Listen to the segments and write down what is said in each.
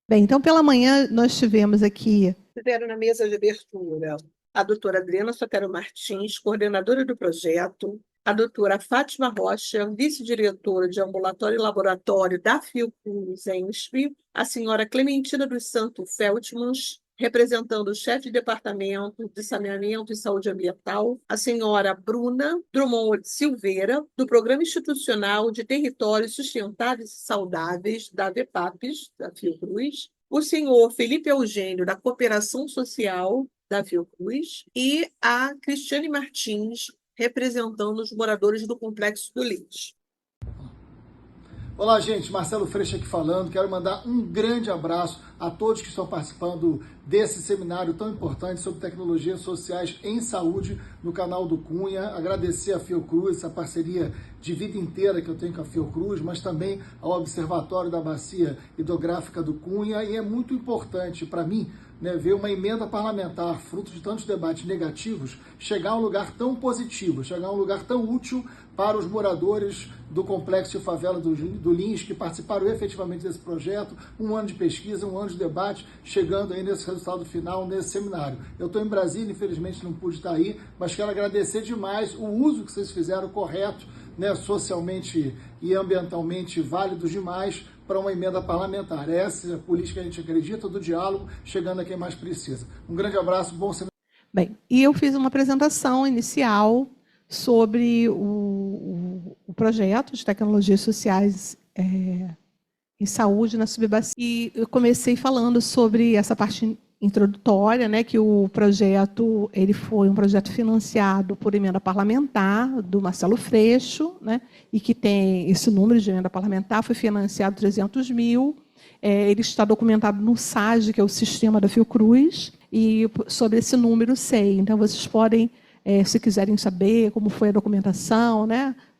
Bem, então pela manhã nós tivemos aqui. Estiveram na mesa de abertura a doutora Adriana Sotero Martins, coordenadora do projeto, a doutora Fátima Rocha, vice-diretora de ambulatório e laboratório da Fiocruz-ENSP, a senhora Clementina dos Santos Feltmans, representando o chefe de departamento de saneamento e saúde ambiental, a senhora Bruna Drummond Silveira, do Programa Institucional de Territórios Sustentáveis e Saudáveis da VEPAPES, da Fiocruz, o senhor Felipe Eugênio, da Cooperação Social da Fiocruz, e a Cristiane Martins, representando os moradores do Complexo do Lins. Olá, gente. Marcelo Freixo aqui falando. Quero mandar um grande abraço a todos que estão participando desse seminário tão importante sobre tecnologias sociais em saúde no canal do Cunha. Agradecer a Fiocruz, essa parceria de vida inteira que eu tenho com a Fiocruz, mas também ao Observatório da Bacia Hidrográfica do Cunha. E é muito importante para mim, ver uma emenda parlamentar, fruto de tantos debates negativos, chegar a um lugar tão positivo, chegar a um lugar tão útil para os moradores do Complexo de Favela do Lins, que participaram efetivamente desse projeto, um ano de pesquisa, um ano de debate, chegando aí nesse resultado final, nesse seminário. Eu estou em Brasília, infelizmente não pude estar aí, mas quero agradecer demais o uso que vocês fizeram, correto, socialmente e ambientalmente válido demais, para uma emenda parlamentar. Essa é a política que a gente acredita, do diálogo, chegando a quem mais precisa. Um grande abraço, bom semana. Bem, e eu fiz uma apresentação inicial sobre o projeto de tecnologias sociais em saúde na subbacia. E eu comecei falando sobre essa parte introdutória, que o projeto ele foi um projeto financiado por emenda parlamentar do Marcelo Freixo, e que tem esse número de emenda parlamentar, foi financiado 300 mil, ele está documentado no SAGE, que é o sistema da Fiocruz, e sobre esse número sei. Então, vocês podem, se quiserem saber como foi a documentação,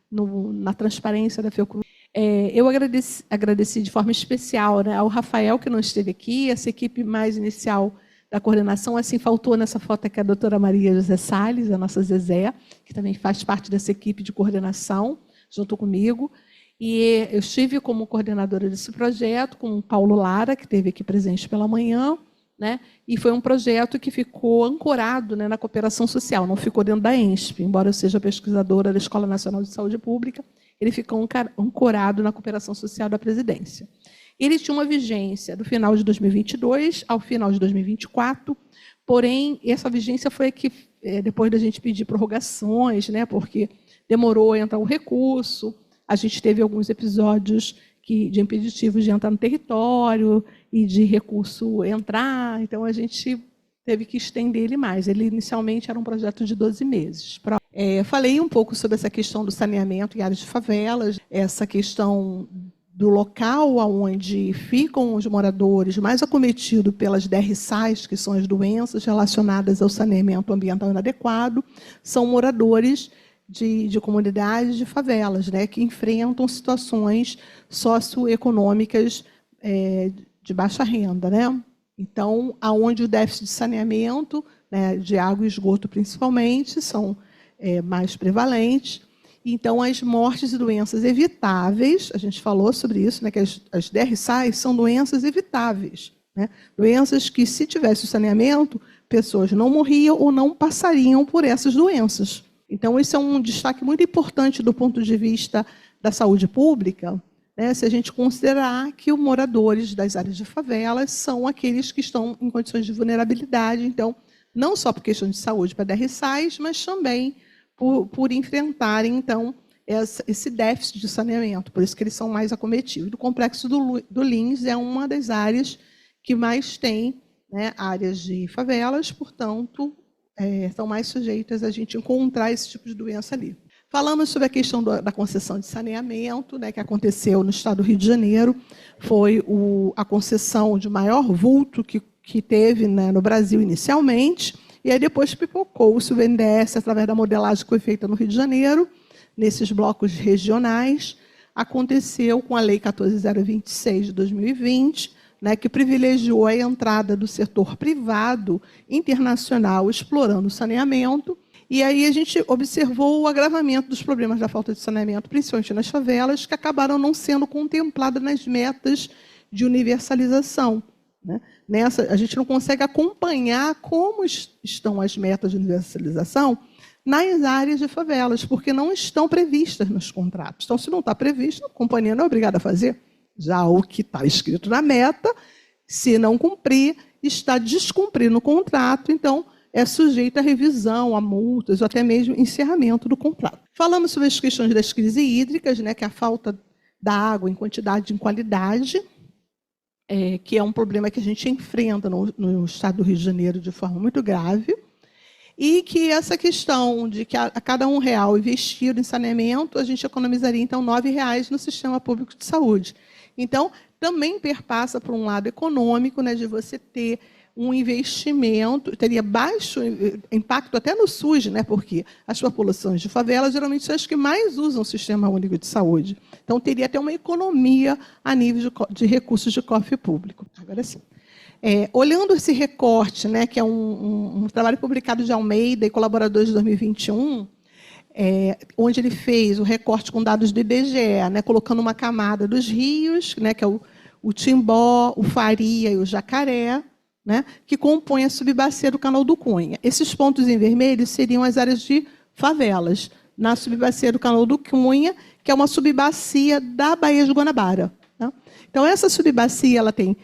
na transparência da Fiocruz. Eu agradeci de forma especial ao Rafael, que não esteve aqui, essa equipe mais inicial da coordenação. Assim, faltou nessa foto aqui a doutora Maria José Salles, a nossa Zezé, que também faz parte dessa equipe de coordenação, junto comigo. E eu estive como coordenadora desse projeto com o Paulo Lara, que esteve aqui presente pela manhã, e foi um projeto que ficou ancorado na cooperação social, não ficou dentro da ENSP, embora eu seja pesquisadora da Escola Nacional de Saúde Pública, ele ficou ancorado na cooperação social da presidência. Ele tinha uma vigência do final de 2022 ao final de 2024, porém, essa vigência foi que, depois da gente pedir prorrogações, porque demorou a entrar o recurso, a gente teve alguns episódios de impeditivos de entrar no território e de recurso entrar, então a gente teve que estender ele mais. Ele inicialmente era um projeto de 12 meses. Falei um pouco sobre essa questão do saneamento em áreas de favelas, essa questão do local onde ficam os moradores mais acometidos pelas DRSAs, que são as doenças relacionadas ao saneamento ambiental inadequado, são moradores de comunidades de favelas, que enfrentam situações socioeconômicas de baixa renda. Então, aonde o déficit de saneamento, de água e esgoto principalmente, são mais prevalentes. Então, as mortes e doenças evitáveis, a gente falou sobre isso, que as DRSAs são doenças evitáveis. Doenças que, se tivesse o saneamento, pessoas não morriam ou não passariam por essas doenças. Então, esse é um destaque muito importante do ponto de vista da saúde pública, se a gente considerar que os moradores das áreas de favelas são aqueles que estão em condições de vulnerabilidade, então, não só por questão de saúde para DRSAs, mas também por enfrentarem, então, esse déficit de saneamento, por isso que eles são mais acometidos. O Complexo do Lins é uma das áreas que mais tem áreas de favelas, portanto, estão mais sujeitas a gente encontrar esse tipo de doença ali. Falamos sobre a questão da concessão de saneamento, que aconteceu no estado do Rio de Janeiro, foi a concessão de maior vulto que teve no Brasil inicialmente, e aí depois pipocou-se o BNDES, através da modelagem que foi feita no Rio de Janeiro, nesses blocos regionais, aconteceu com a Lei 14.026 de 2020, que privilegiou a entrada do setor privado internacional explorando o saneamento, e aí a gente observou o agravamento dos problemas da falta de saneamento, principalmente nas favelas, que acabaram não sendo contempladas nas metas de universalização. né? A gente não consegue acompanhar como estão as metas de universalização nas áreas de favelas, porque não estão previstas nos contratos. Então, se não está previsto, a companhia não é obrigada a fazer. Já o que está escrito na meta, se não cumprir, está descumprindo o contrato, então é sujeito a revisão, a multas, ou até mesmo encerramento do contrato. Falamos sobre as questões das crises hídricas, né, que é a falta da água em quantidade e em qualidade, que é um problema que a gente enfrenta no estado do Rio de Janeiro de forma muito grave, e que essa questão de que a cada R$1 investido em saneamento, a gente economizaria, então, R$9 no sistema público de saúde. Então, também perpassa por um lado econômico, né, de você ter um investimento, teria baixo impacto até no SUS, né, porque as populações de favela geralmente são as que mais usam o Sistema Único de Saúde. Então, teria até uma economia a nível de recursos de cofre público. Agora sim. Olhando esse recorte, né, que é um trabalho publicado de Almeida e colaboradores de 2021, onde ele fez o recorte com dados do IBGE, né, colocando uma camada dos rios, né, que é o Timbó, o Faria e o Jacaré, né, que compõem a subbacia do Canal do Cunha. Esses pontos em vermelho seriam as áreas de favelas, na subbacia do Canal do Cunha, que é uma subbacia da Baía de Guanabara. Tá? Então, essa subbacia ela tem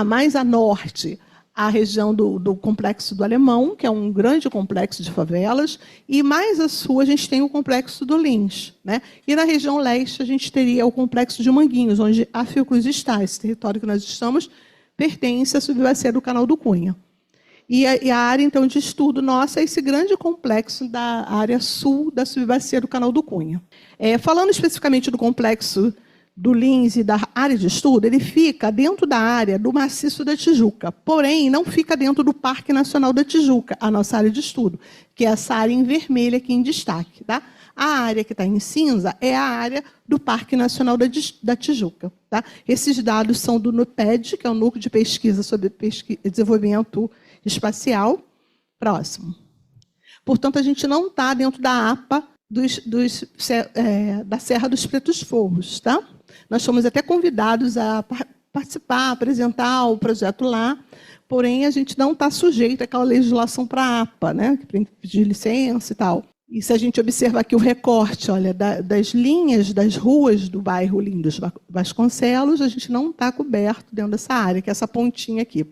mais a norte a região do Complexo do Alemão, que é um grande complexo de favelas, e mais a sul a gente tem o Complexo do Lins. Né? E na região leste a gente teria o Complexo de Manguinhos, onde a Fiocruz está. Esse território que nós estamos pertence à subbacia do Canal do Cunha. E a área, então, de estudo nossa é esse grande complexo da área sul da subbacia do Canal do Cunha. Falando especificamente do complexo do Lins e da área de estudo, ele fica dentro da área do Maciço da Tijuca, porém, não fica dentro do Parque Nacional da Tijuca, a nossa área de estudo, que é essa área em vermelho aqui em destaque. Tá? A área que está em cinza é a área do Parque Nacional da Tijuca. Tá? Esses dados são do NUPED, que é o Núcleo de Pesquisa sobre Desenvolvimento Espacial. Próximo. Portanto, a gente não está dentro da APA da Serra dos Pretos Forros. Tá? Nós fomos até convidados a participar, apresentar o projeto lá, porém, a gente não está sujeito àquela legislação para a APA, né? Que tem que pedir licença e tal. E se a gente observar aqui o recorte, olha, das linhas das ruas do bairro Lindos Vasconcelos, a gente não está coberto dentro dessa área, que é essa pontinha aqui.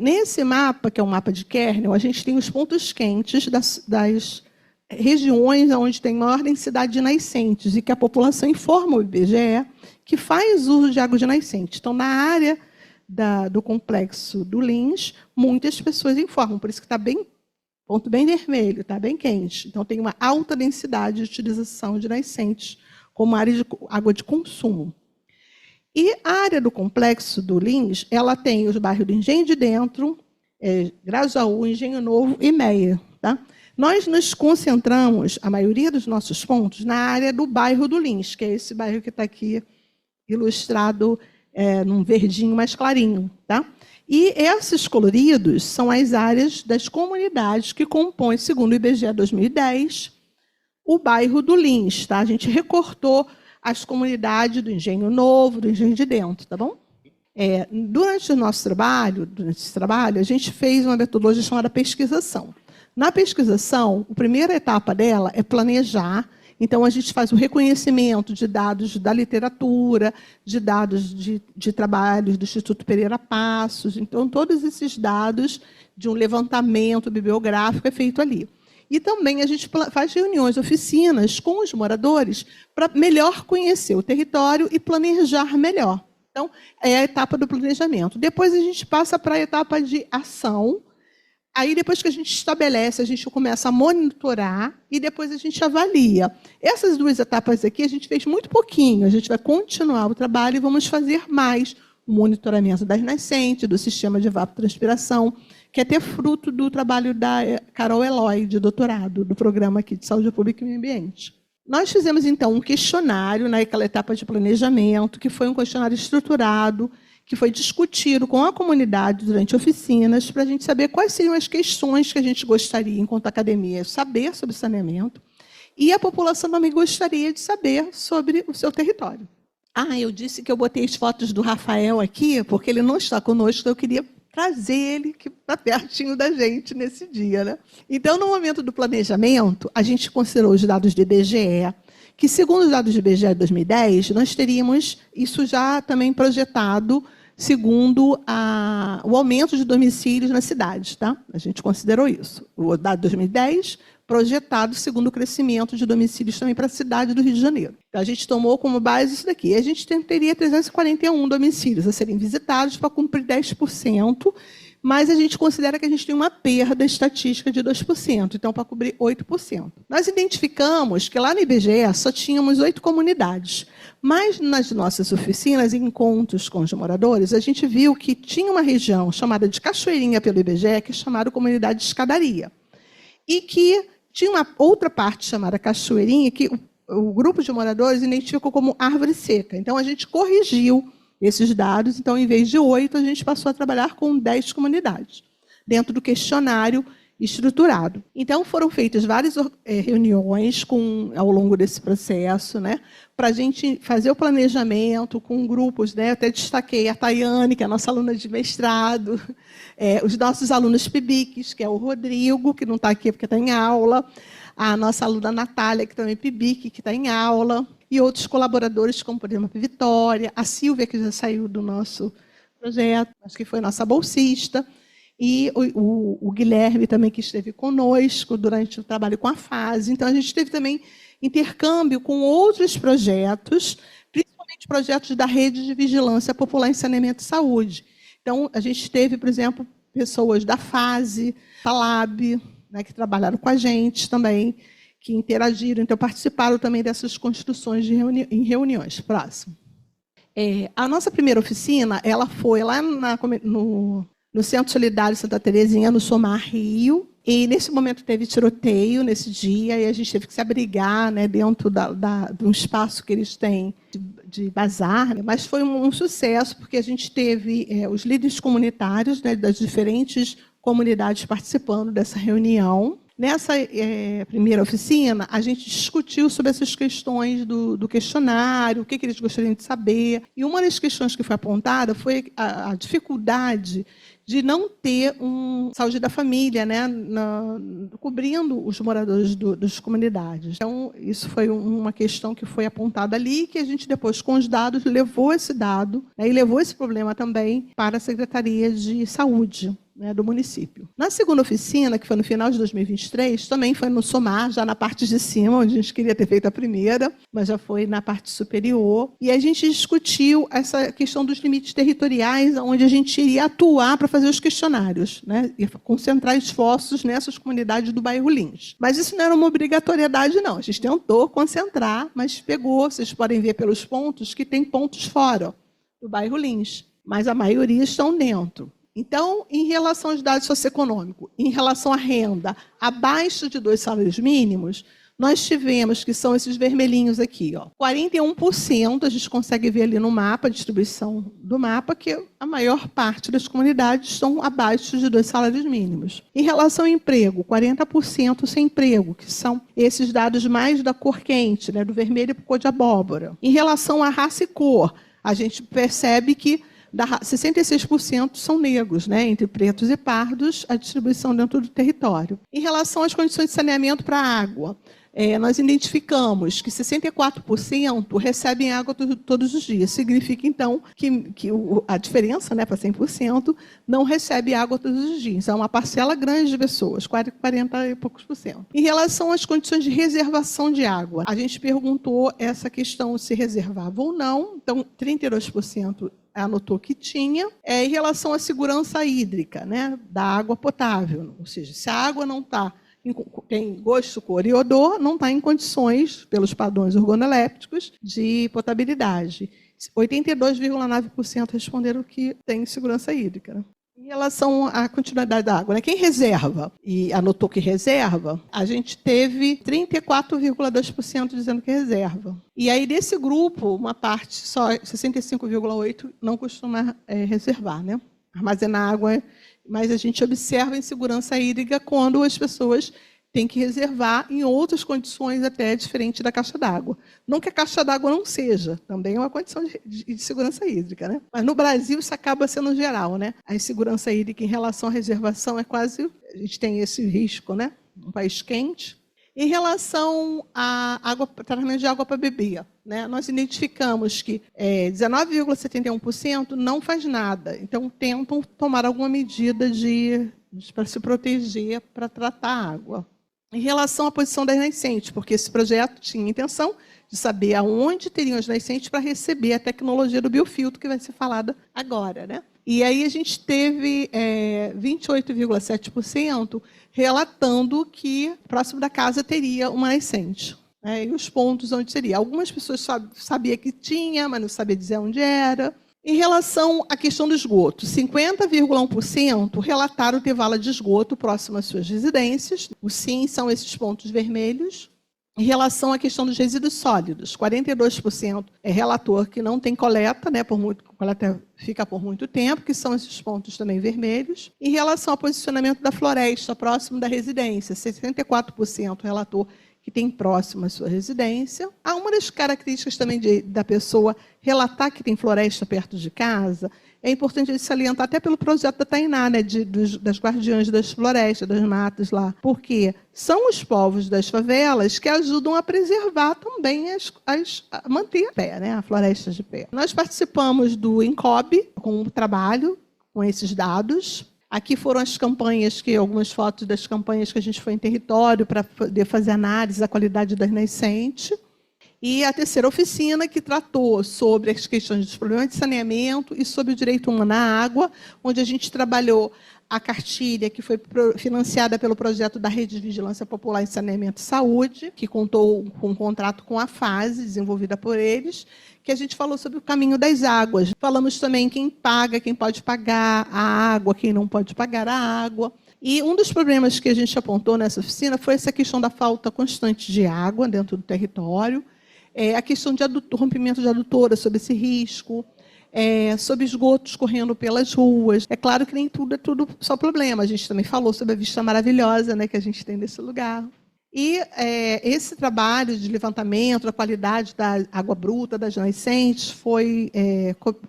Nesse mapa, que é um mapa de Kernel, a gente tem os pontos quentes das regiões onde tem maior densidade de nascentes e que a população informa o IBGE que faz uso de água de nascente. Então, na área do complexo do Lins, muitas pessoas informam, por isso que está bem ponto bem vermelho, está bem quente. Então, tem uma alta densidade de utilização de nascentes como área de água de consumo. E a área do complexo do Lins, ela tem os bairros do Engenho de Dentro, Grajaú, Engenho Novo e Meia. Tá? Nós nos concentramos, a maioria dos nossos pontos, na área do bairro do Lins, que é esse bairro que está aqui ilustrado num verdinho mais clarinho. Tá? E esses coloridos são as áreas das comunidades que compõem, segundo o IBGE 2010, o bairro do Lins. Tá? A gente recortou as comunidades do Engenho Novo, do Engenho de Dentro. Tá bom? Durante esse trabalho, a gente fez uma metodologia chamada pesquisação. Na pesquisação, a primeira etapa dela é planejar. Então, a gente faz o reconhecimento de dados da literatura, de dados de trabalhos do Instituto Pereira Passos. Então, todos esses dados de um levantamento bibliográfico é feito ali. E também a gente faz reuniões, oficinas com os moradores para melhor conhecer o território e planejar melhor. Então, é a etapa do planejamento. Depois, a gente passa para a etapa de ação. Aí, depois que a gente estabelece, a gente começa a monitorar e depois a gente avalia. Essas duas etapas aqui a gente fez muito pouquinho. A gente vai continuar o trabalho e vamos fazer mais o monitoramento das nascentes, do sistema de evapotranspiração, que é até fruto do trabalho da Carol Eloy, de doutorado, do programa aqui de Saúde Pública e Meio Ambiente. Nós fizemos, então, um questionário naquela etapa de planejamento, que foi um questionário estruturado, que foi discutido com a comunidade durante oficinas, para a gente saber quais seriam as questões que a gente gostaria, enquanto academia, saber sobre saneamento, e a população também gostaria de saber sobre o seu território. Eu disse que eu botei as fotos do Rafael aqui, porque ele não está conosco, então eu queria trazer ele para pertinho da gente nesse dia, né? Então, no momento do planejamento, a gente considerou os dados do IBGE, que, segundo os dados do IBGE de 2010, nós teríamos isso já também projetado segundo o aumento de domicílios nas cidades. Tá? A gente considerou isso. O dado de 2010, projetado segundo o crescimento de domicílios também para a cidade do Rio de Janeiro. Então, a gente tomou como base isso daqui. E a gente teria 341 domicílios a serem visitados para cumprir 10%, mas a gente considera que a gente tem uma perda estatística de 2%, então para cobrir 8%. Nós identificamos que lá no IBGE só tínhamos 8 comunidades, mas nas nossas oficinas e encontros com os moradores, a gente viu que tinha uma região chamada de Cachoeirinha pelo IBGE, que é chamada Comunidade de Escadaria, e que tinha uma outra parte chamada Cachoeirinha, que o grupo de moradores identificou como árvore seca. Então, a gente corrigiu esses dados, então, em vez de 8, a gente passou a trabalhar com 10 comunidades, dentro do questionário estruturado. Então, foram feitas várias reuniões ao longo desse processo, né, para a gente fazer o planejamento com grupos, né, até destaquei a Tayane, que é a nossa aluna de mestrado, os nossos alunos PIBICs, que é o Rodrigo, que não está aqui porque está em aula, a nossa aluna Natália, que também é PIBIC, que está em aula, e outros colaboradores, como, por exemplo, a Vitória, a Silvia, que já saiu do nosso projeto, acho que foi nossa bolsista, e o Guilherme também, que esteve conosco durante o trabalho com a fase. Então, a gente teve também intercâmbio com outros projetos, principalmente projetos da Rede de Vigilância Popular em Saneamento e Saúde. Então, a gente teve, por exemplo, pessoas da fase, da LAB, né, que trabalharam com a gente também, que interagiram, então participaram também dessas construções em reuniões. Próximo. A nossa primeira oficina, ela foi lá no Centro Solidário Santa Terezinha, no Somar Rio, e nesse momento teve tiroteio nesse dia, e a gente teve que se abrigar, né, dentro de um espaço que eles têm de bazar, né, mas foi um sucesso, porque a gente teve os líderes comunitários, né, das diferentes comunidades participando dessa reunião. Nessa primeira oficina, a gente discutiu sobre essas questões do questionário, o que eles gostariam de saber. E uma das questões que foi apontada foi a dificuldade de não ter saúde da família, né, cobrindo os moradores das comunidades. Então, isso foi uma questão que foi apontada ali, que a gente depois, com os dados, levou esse dado, né, e levou esse problema também para a Secretaria de Saúde, né, do município. Na segunda oficina, que foi no final de 2023, também foi no Somar, já na parte de cima, onde a gente queria ter feito a primeira, mas já foi na parte superior. E a gente discutiu essa questão dos limites territoriais, onde a gente iria atuar para fazer os questionários, né, e concentrar esforços nessas comunidades do bairro Lins. Mas isso não era uma obrigatoriedade, não. A gente tentou concentrar, mas pegou, vocês podem ver pelos pontos, que tem pontos fora do bairro Lins, mas a maioria estão dentro. Então, em relação aos dados socioeconômicos, em relação à renda abaixo de 2 salários mínimos, nós tivemos, que são esses vermelhinhos aqui, 41%, a gente consegue ver ali no mapa, a distribuição do mapa, que a maior parte das comunidades estão abaixo de 2 salários mínimos. Em relação ao emprego, 40% sem emprego, que são esses dados mais da cor quente, né, do vermelho para o cor de abóbora. Em relação à raça e cor, a gente percebe que 66% são negros, né, entre pretos e pardos, a distribuição dentro do território. Em relação às condições de saneamento para a água, nós identificamos que 64% recebem água todos os dias. Significa, então, que a diferença, né, para 100% não recebe água todos os dias. É uma parcela grande de pessoas, 40 e poucos por cento. Em relação às condições de reservação de água, a gente perguntou essa questão se reservava ou não. Então, 32% anotou que tinha. Em relação à segurança hídrica, né, da água potável, ou seja, se a água não tem gosto, cor e odor, não está em condições, pelos padrões organolépticos, de potabilidade. 82,9% responderam que tem segurança hídrica, né? Em relação à continuidade da água, né? Quem reserva e anotou que reserva, a gente teve 34,2% dizendo que reserva. E aí, desse grupo, uma parte, só 65,8% não costuma reservar, né? Armazenar água, mas a gente observa insegurança hídrica quando as pessoas tem que reservar em outras condições até diferente da caixa d'água. Não que a caixa d'água não seja, também é uma condição de segurança hídrica, né? Mas no Brasil isso acaba sendo geral, né? A insegurança hídrica em relação à reservação é quase, a gente tem esse risco, né? Um país quente. Em relação a tratamento de água para beber, né? Nós identificamos que 19,71% não faz nada, então tentam tomar alguma medida para se proteger, para tratar a água. Em relação à posição das nascentes, porque esse projeto tinha a intenção de saber aonde teriam as nascentes para receber a tecnologia do biofiltro, que vai ser falada agora, né? E aí a gente teve 28,7% relatando que próximo da casa teria uma nascente. E os pontos onde seria. Algumas pessoas sabiam que tinha, mas não sabia dizer onde era. Em relação à questão do esgoto, 50,1% relataram ter vala de esgoto próximo às suas residências. Os sim são esses pontos vermelhos. Em relação à questão dos resíduos sólidos, 42% relatou que não tem coleta, né, coleta fica por muito tempo, que são esses pontos também vermelhos. Em relação ao posicionamento da floresta próximo da residência, 64% relatou que tem próximo à sua residência. Há uma das características também da pessoa relatar que tem floresta perto de casa. É importante salientar até pelo projeto da Tainá, né, das guardiãs das florestas, das matas lá, porque são os povos das favelas que ajudam a preservar também a manter a pé, né, a floresta de pé. Nós participamos do INCOB com um trabalho com esses dados. Aqui foram as campanhas, algumas fotos das campanhas que a gente foi em território para poder fazer análise da qualidade das nascentes. E a terceira oficina, que tratou sobre as questões dos problemas de saneamento e sobre o direito humano à água, onde a gente trabalhou a cartilha que foi financiada pelo projeto da Rede de Vigilância Popular em Saneamento e Saúde, que contou com um contrato com a FASE, desenvolvida por eles, que a gente falou sobre o caminho das águas. Falamos também quem paga, quem pode pagar a água, quem não pode pagar a água. E um dos problemas que a gente apontou nessa oficina foi essa questão da falta constante de água dentro do território, a questão de rompimento de adutora, sobre esse risco, sobre esgotos correndo pelas ruas. É claro que nem tudo é tudo só problema. A gente também falou sobre a vista maravilhosa, né, que a gente tem desse lugar. E esse trabalho de levantamento da qualidade da água bruta, das nascentes, foi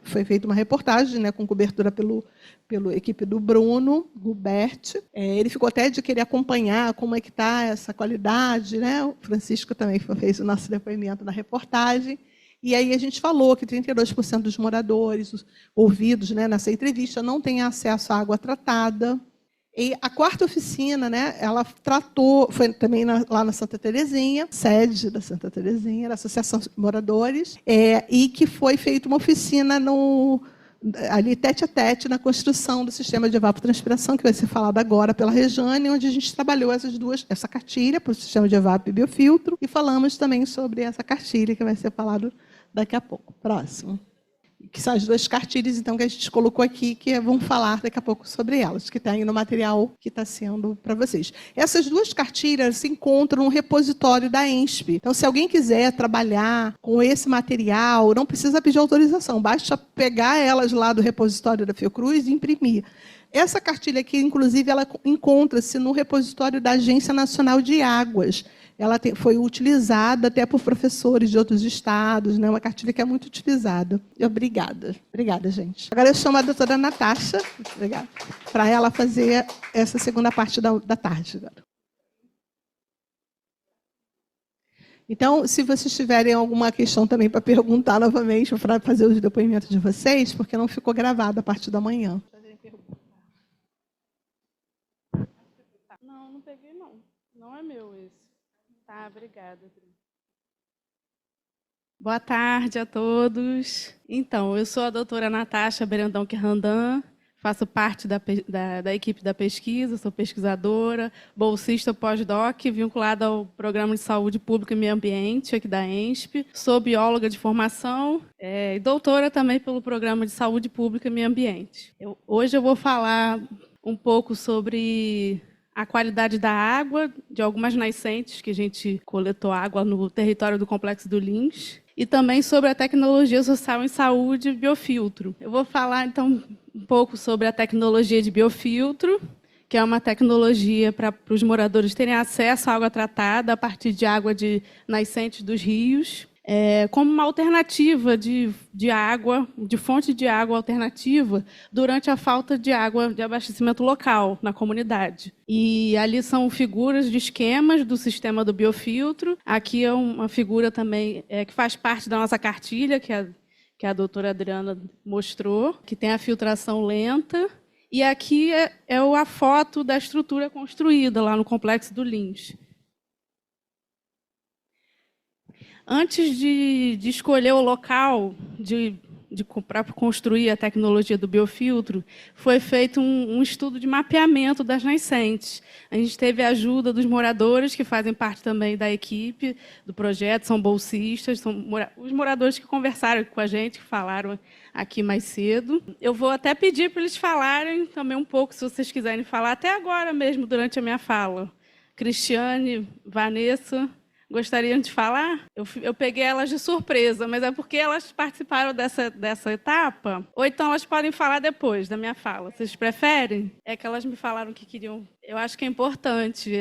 feita uma reportagem, né, com cobertura pela equipe do Bruno Huberti. Ele ficou até de querer acompanhar como é que está essa qualidade, né? O Francisco também fez o nosso depoimento na reportagem. E aí a gente falou que 32% dos moradores ouvidos, né, nessa entrevista não têm acesso à água tratada. E a quarta oficina, né, ela tratou, foi também lá na Santa Terezinha, sede da Santa Terezinha, da Associação de Moradores, e que foi feita uma oficina ali tete a tete na construção do sistema de evapotranspiração, que vai ser falado agora pela Rejane, onde a gente trabalhou essa cartilha para o sistema de evap e biofiltro, e falamos também sobre essa cartilha que vai ser falado daqui a pouco. Próximo. Que são as duas cartilhas, então, que a gente colocou aqui, que vão falar daqui a pouco sobre elas, que está aí no material que está sendo para vocês. Essas duas cartilhas se encontram no repositório da ENSP. Então, se alguém quiser trabalhar com esse material, não precisa pedir autorização, basta pegar elas lá do repositório da Fiocruz e imprimir. Essa cartilha aqui, inclusive, ela encontra-se no repositório da Agência Nacional de Águas. Ela foi utilizada até por professores de outros estados, né? Uma cartilha que é muito utilizada. Obrigada. Obrigada, gente. Agora eu chamo a doutora Natasha, para ela fazer essa segunda parte da tarde. Então, se vocês tiverem alguma questão também para perguntar novamente, para fazer os depoimentos de vocês, porque não ficou gravado a partir da manhã. Não peguei, não. Não é meu esse. Tá, obrigada. Boa tarde a todos. Então, eu sou a doutora Natasha Berendão Quirrandan, faço parte da equipe da pesquisa, sou pesquisadora, bolsista pós-doc, vinculada ao Programa de Saúde Pública e Meio Ambiente, aqui da ENSP. Sou bióloga de formação e doutora também pelo Programa de Saúde Pública e Meio Ambiente. Hoje eu vou falar um pouco sobre a qualidade da água, de algumas nascentes que a gente coletou água no território do Complexo do Lins, e também sobre a tecnologia social em saúde e biofiltro. Eu vou falar, então, um pouco sobre a tecnologia de biofiltro, que é uma tecnologia para os moradores terem acesso à água tratada a partir de água de nascentes dos rios, como uma alternativa de água, de fonte de água alternativa, durante a falta de água de abastecimento local na comunidade. E ali são figuras de esquemas do sistema do biofiltro. Aqui é uma figura também que faz parte da nossa cartilha, que a doutora Adriana mostrou, que tem a filtração lenta. E aqui é a foto da estrutura construída lá no Complexo do Lins. Antes de escolher o local para construir a tecnologia do biofiltro, foi feito um estudo de mapeamento das nascentes. A gente teve a ajuda dos moradores, que fazem parte também da equipe do projeto, são bolsistas, são os moradores que conversaram com a gente, que falaram aqui mais cedo. Eu vou até pedir para eles falarem também um pouco, se vocês quiserem falar, até agora mesmo, durante a minha fala. Cristiane, Vanessa... Gostariam de falar? Eu peguei elas de surpresa, mas é porque elas participaram dessa etapa? Ou então elas podem falar depois da minha fala? Vocês preferem? É que elas me falaram que queriam... Eu acho que é importante.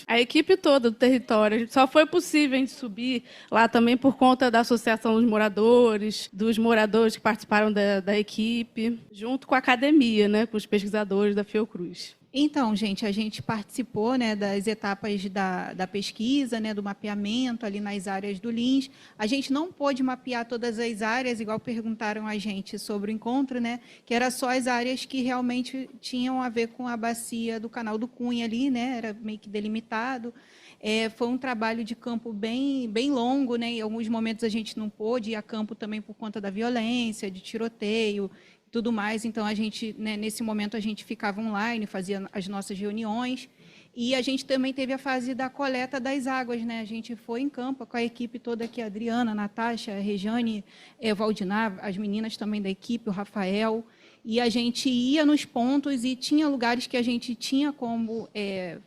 A equipe toda do território. Só foi possível a gente subir lá também por conta da Associação dos moradores que participaram da equipe, junto com a academia, né, com os pesquisadores da Fiocruz. Então, gente, a gente participou, né, das etapas da pesquisa, né, do mapeamento ali nas áreas do Lins. A gente não pôde mapear todas as áreas, igual perguntaram a gente sobre o encontro, né, que era só as áreas que realmente tinham a ver com a bacia do Canal do Cunha ali, né, era meio que delimitado. Foi um trabalho de campo bem longo, né, em alguns momentos a gente não pôde ir a campo também por conta da violência, de tiroteio, tudo mais. Então, a gente, né, nesse momento, a gente ficava online, fazia as nossas reuniões, e a gente também teve a fase da coleta das águas, né? A gente foi em campo com a equipe toda aqui, a Adriana, a Natasha, a Rejane, Valdinar, as meninas também da equipe, o Rafael, e a gente ia nos pontos e tinha lugares que a gente tinha como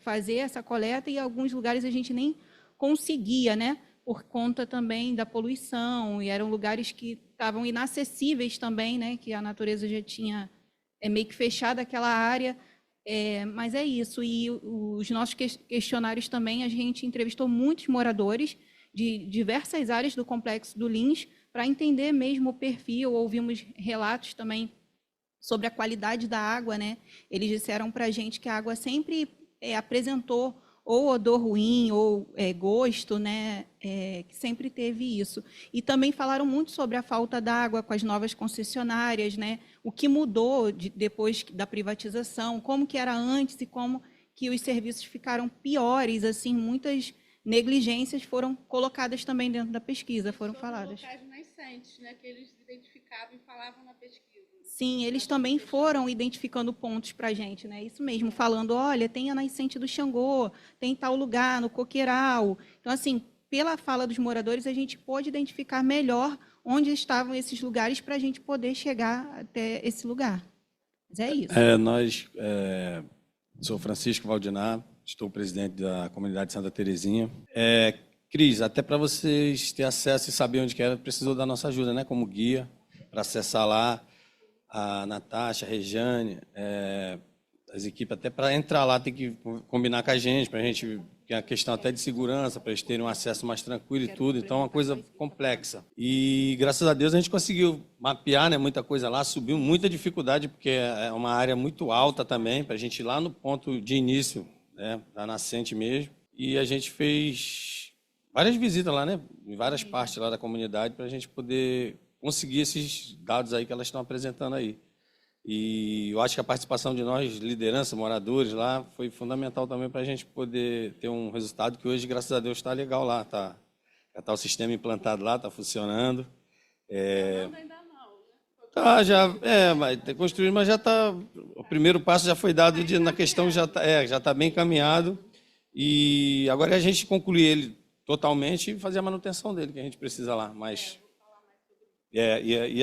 fazer essa coleta e alguns lugares a gente nem conseguia, né? Por conta também da poluição, e eram lugares que estavam inacessíveis também, né, que a natureza já tinha meio que fechado aquela área, mas é isso. E os nossos questionários também, a gente entrevistou muitos moradores de diversas áreas do Complexo do Lins para entender mesmo o perfil, ouvimos relatos também sobre a qualidade da água, né? Eles disseram para a gente que a água sempre apresentou ou odor ruim, ou gosto, né? Que sempre teve isso. E também falaram muito sobre a falta d'água com as novas concessionárias, né? O que mudou depois da privatização, como que era antes e como que os serviços ficaram piores, assim, muitas negligências foram colocadas também dentro da pesquisa, foram faladas. Locais nascentes, né, que eles identificavam e falavam na pesquisa. Sim, eles também foram identificando pontos para a gente, né? Isso mesmo, falando, olha, tem a nascente do Xangô, tem tal lugar, no Coqueiral. Então, assim, pela fala dos moradores, a gente pôde identificar melhor onde estavam esses lugares para a gente poder chegar até esse lugar. Mas é isso. Sou Francisco Valdinar, estou presidente da comunidade Santa Terezinha. Cris, até para vocês terem acesso e saber onde que era, precisou da nossa ajuda, né? Como guia, para acessar lá. A Natasha, a Rejane, as equipes, até para entrar lá tem que combinar com a gente, para a gente, que é a questão até de segurança, para eles terem um acesso mais tranquilo e tudo, então é uma coisa complexa. E graças a Deus a gente conseguiu mapear, né, muita coisa lá, subiu muita dificuldade, porque é uma área muito alta também, para a gente ir lá no ponto de início, né, da nascente mesmo, e a gente fez várias visitas lá, né, em várias partes lá da comunidade, para a gente poder conseguir esses dados aí que elas estão apresentando aí. E eu acho que a participação de nós, liderança, moradores lá, foi fundamental também para a gente poder ter um resultado que hoje, graças a Deus, está legal lá. Já está o sistema implantado lá, está funcionando. Ainda não, né? Tá, vai ter construído, mas já está. O primeiro passo já foi dado na questão, já está bem encaminhado. E agora é a gente concluir ele totalmente e fazer a manutenção dele, que a gente precisa lá. Mas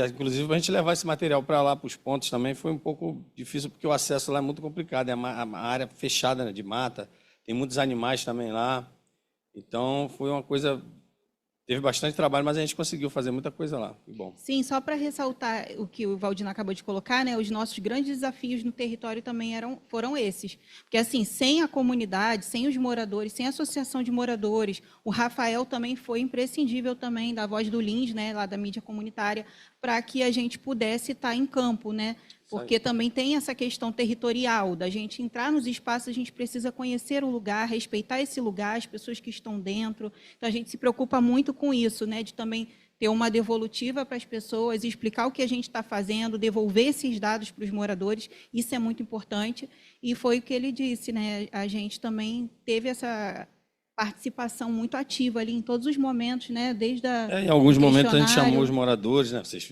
inclusive, a gente levar esse material para lá, para os pontos também, foi um pouco difícil, porque o acesso lá é muito complicado, é uma área fechada, né, de mata, tem muitos animais também lá, então foi uma coisa Teve bastante trabalho, mas a gente conseguiu fazer muita coisa lá. Foi bom. Sim, só para ressaltar o que o Valdinar acabou de colocar, né, os nossos grandes desafios no território também foram esses. Porque, assim, sem a comunidade, sem os moradores, sem a associação de moradores, o Rafael também foi imprescindível também, da Voz do Lins, né, lá da mídia comunitária, para que a gente pudesse estar em campo, né? Porque também tem essa questão territorial, da gente entrar nos espaços, a gente precisa conhecer o lugar, respeitar esse lugar, as pessoas que estão dentro. Então, a gente se preocupa muito com isso, né? De também ter uma devolutiva para as pessoas, explicar o que a gente está fazendo, devolver esses dados para os moradores, isso é muito importante. E foi o que ele disse, né? A gente também teve essa participação muito ativa ali em todos os momentos, né? Desde em alguns momentos a gente chamou os moradores, né? Vocês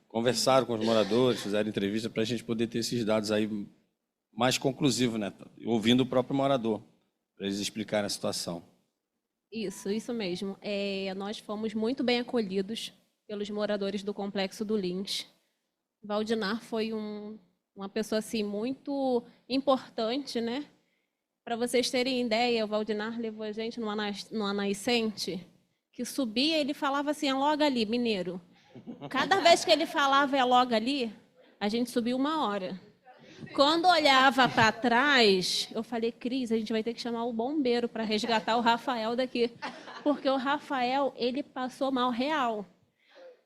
conversaram com os moradores, fizeram entrevista para a gente poder ter esses dados aí mais conclusivos, né? Ouvindo o próprio morador, para eles explicarem a situação. Isso mesmo. Nós fomos muito bem acolhidos pelos moradores do Complexo do Lins. Valdinar foi uma pessoa assim, muito importante, né? Para vocês terem ideia, o Valdinar levou a gente numa nascente, que subia, ele falava assim, é logo ali, mineiro. Cada vez que ele falava é logo ali, a gente subiu 1 hora. Quando olhava para trás, eu falei, Cris, a gente vai ter que chamar o bombeiro para resgatar o Rafael daqui. Porque o Rafael, ele passou mal real.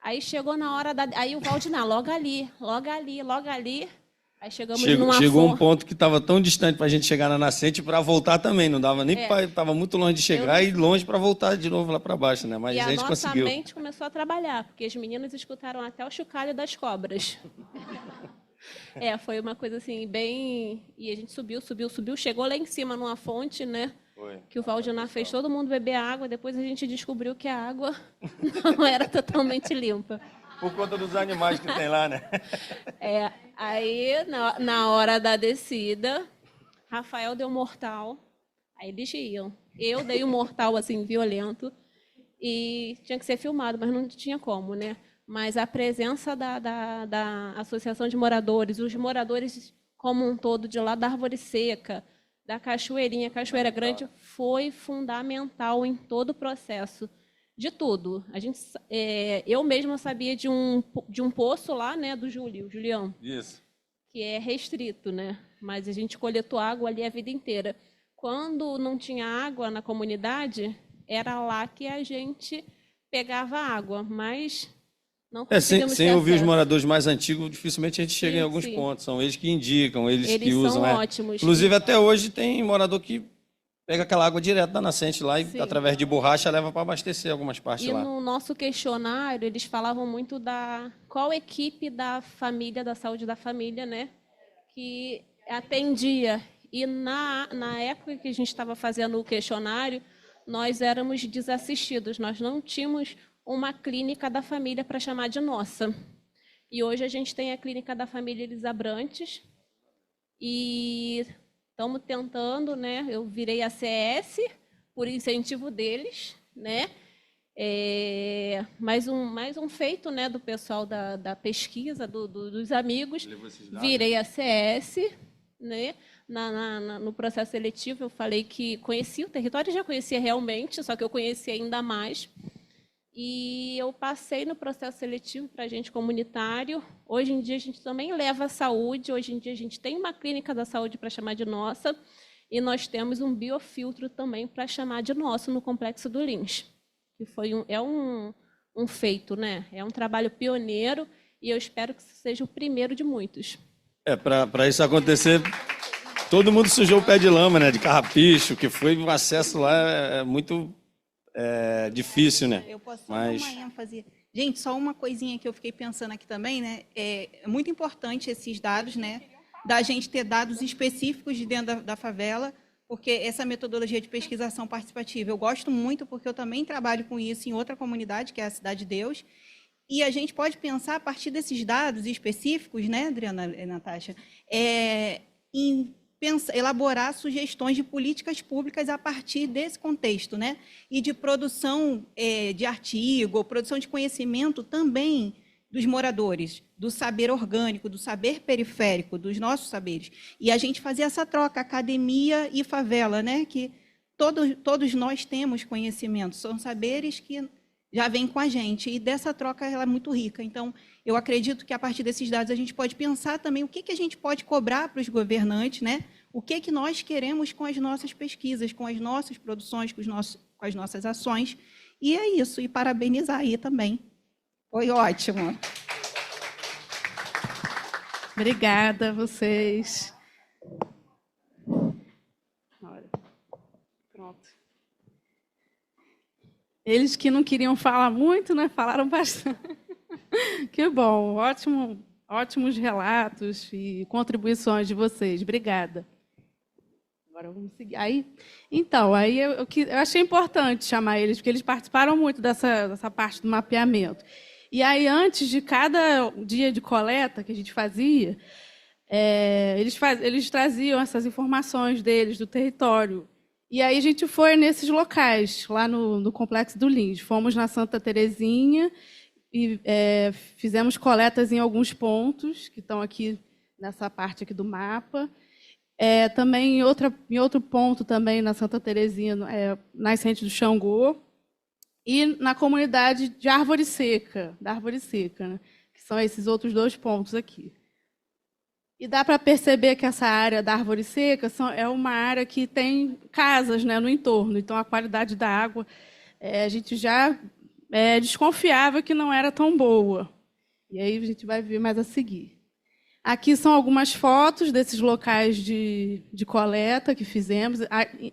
Aí chegou na hora Aí o Valdinar, logo ali. Aí Chegou um ponto que estava tão distante para a gente chegar na nascente para voltar também. Não dava nem para... Estava muito longe de chegar e longe para voltar de novo lá para baixo, né? Mas a gente conseguiu. E a nossa mente começou a trabalhar, porque as meninas escutaram até o chocalho das cobras. Foi uma coisa assim, bem... E a gente subiu. Chegou lá em cima numa fonte, né? Foi. Que o Valdinar fez todo mundo beber água. Depois a gente descobriu que a água não era totalmente limpa. Por conta dos animais que tem lá, né? Aí, na hora da descida, Rafael deu mortal. Aí eles iam. Eu dei um mortal, assim, violento. E tinha que ser filmado, mas não tinha como, né? Mas a presença da Associação de Moradores, os moradores como um todo, de lá da Árvore Seca, da Cachoeirinha, Cachoeira Grande, foi fundamental em todo o processo. De tudo. Eu mesma sabia de um poço lá, né, do Julião. Isso. Que é restrito, né? Mas a gente coletou água ali a vida inteira. Quando não tinha água na comunidade, era lá que a gente pegava água, mas não conseguimos sem ouvir os moradores mais antigos, dificilmente a gente chega em alguns pontos. São eles que indicam, eles que usam. Eles são ótimos. Inclusive, até hoje, tem morador que pega aquela água direto da nascente lá e, através de borracha, leva para abastecer algumas partes lá. E no nosso questionário, eles falavam muito qual equipe da família, da saúde da família, né, que atendia. E na época que a gente estava fazendo o questionário, nós éramos desassistidos, nós não tínhamos uma clínica da família para chamar de nossa. E hoje a gente tem a clínica da família Elis Abrantes e... Estamos tentando, né? Eu virei a CS por incentivo deles, né? Mais um feito, né, do pessoal da pesquisa, dos amigos. Virei a CS, né? No processo seletivo, eu falei que conhecia o território, já conhecia realmente, só que eu conhecia ainda mais. E eu passei no processo seletivo para agente comunitário. Hoje em dia a gente também leva a saúde, hoje em dia a gente tem uma clínica da saúde para chamar de nossa, e nós temos um biofiltro também para chamar de nosso no Complexo do Lins, que foi um feito, né? É um trabalho pioneiro e eu espero que seja o primeiro de muitos. Para isso acontecer, todo mundo sujou o pé de lama, né? De carrapicho, que foi o acesso lá muito... difícil, né? Eu posso só dar uma ênfase. Gente, só uma coisinha que eu fiquei pensando aqui também, né? É muito importante esses dados, né? Da gente ter dados específicos de dentro da favela, porque essa metodologia de pesquisação participativa eu gosto muito, porque eu também trabalho com isso em outra comunidade, que é a Cidade de Deus, e a gente pode pensar a partir desses dados específicos, né, Adriana e Natasha, em elaborar sugestões de políticas públicas a partir desse contexto, né? E de produção de artigo, produção de conhecimento também dos moradores, do saber orgânico, do saber periférico, dos nossos saberes. E a gente fazer essa troca, academia e favela, né? Que todos nós temos conhecimento, são saberes que já vem com a gente, e dessa troca ela é muito rica. Então, eu acredito que a partir desses dados a gente pode pensar também o que a gente pode cobrar para os governantes, né? O que nós queremos com as nossas pesquisas, com as nossas produções, com as nossas ações, e é isso, e parabenizar aí também. Foi ótimo. Obrigada a vocês. Olha, pronto. Eles que não queriam falar muito, né, falaram bastante. Que bom, ótimos relatos e contribuições de vocês. Obrigada. Agora vamos seguir. Então, eu achei importante chamar eles, porque eles participaram muito dessa parte do mapeamento. E aí, antes de cada dia de coleta que a gente fazia, eles traziam essas informações deles, do território. E aí a gente foi nesses locais, lá no Complexo do Lins. Fomos na Santa Terezinha e fizemos coletas em alguns pontos, que estão aqui nessa parte aqui do mapa. Também em outro ponto, também na Santa Terezinha, nascente do Xangô. E na comunidade de Árvore Seca, né? Que são esses outros 2 pontos aqui. E dá para perceber que essa área da Árvore Seca é uma área que tem casas, né, no entorno. Então, a qualidade da água, a gente já desconfiava que não era tão boa. E aí a gente vai ver mais a seguir. Aqui são algumas fotos desses locais de coleta que fizemos.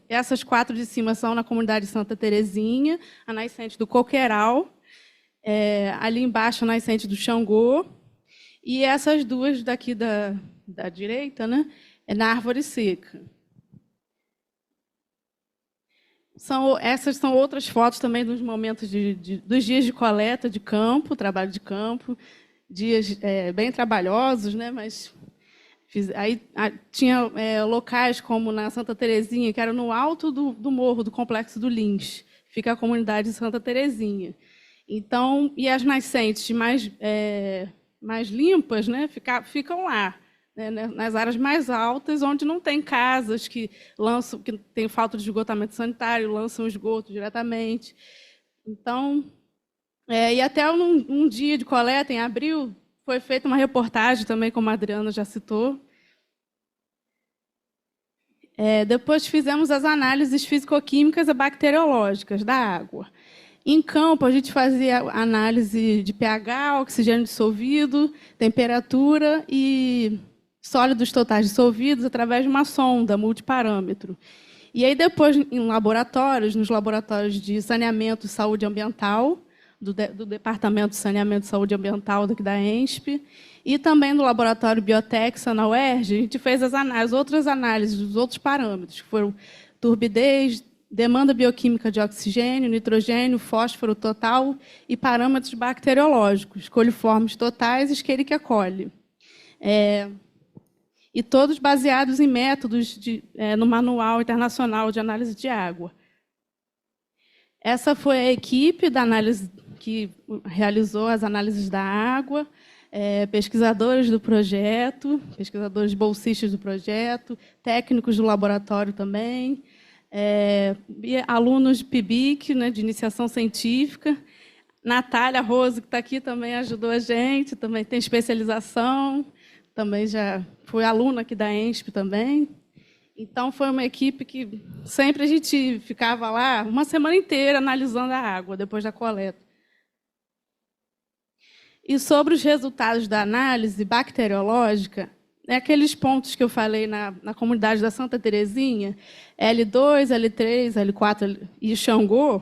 Essas 4 de cima são na comunidade de Santa Terezinha, a nascente do Coqueiral, ali embaixo a nascente do Xangô, e essas 2 daqui da direita, né, na Árvore Seca. Essas são outras fotos também dos momentos dos dias de coleta de campo, trabalho de campo, dias bem trabalhosos, né? Mas aí tinha locais como na Santa Terezinha, que era no alto do morro do Complexo do Lins, fica a comunidade de Santa Terezinha. Então, e as nascentes mais limpas, né, ficam lá, né, nas áreas mais altas, onde não tem casas que tem falta de esgotamento sanitário, lançam esgoto diretamente. Então, e até um dia de coleta, em abril, foi feita uma reportagem também, como a Adriana já citou. Depois fizemos as análises físico-químicas e bacteriológicas da água. Em campo, a gente fazia análise de pH, oxigênio dissolvido, temperatura e sólidos totais dissolvidos através de uma sonda multiparâmetro. E aí, depois, nos laboratórios de saneamento e saúde ambiental, do Departamento de Saneamento e Saúde Ambiental daqui da ENSP, e também no Laboratório Biotexa, na UERJ, a gente fez as outras análises dos outros parâmetros, que foram turbidez, demanda bioquímica de oxigênio, nitrogênio, fósforo total e parâmetros bacteriológicos, coliformes totais e Escherichia coli. E todos baseados em métodos no Manual Internacional de Análise de Água. Essa foi a equipe da análise que realizou as análises da água, pesquisadores do projeto, pesquisadores bolsistas do projeto, técnicos do laboratório também, e alunos de PIBIC, né, de iniciação científica. Natália Rose, que está aqui, também ajudou a gente, também tem especialização, também já foi aluna aqui da ENSP também. Então, foi uma equipe que sempre a gente ficava lá uma semana inteira analisando a água, depois da coleta. E sobre os resultados da análise bacteriológica, aqueles pontos que eu falei na comunidade da Santa Terezinha, L2, L3, L4 e Xangô,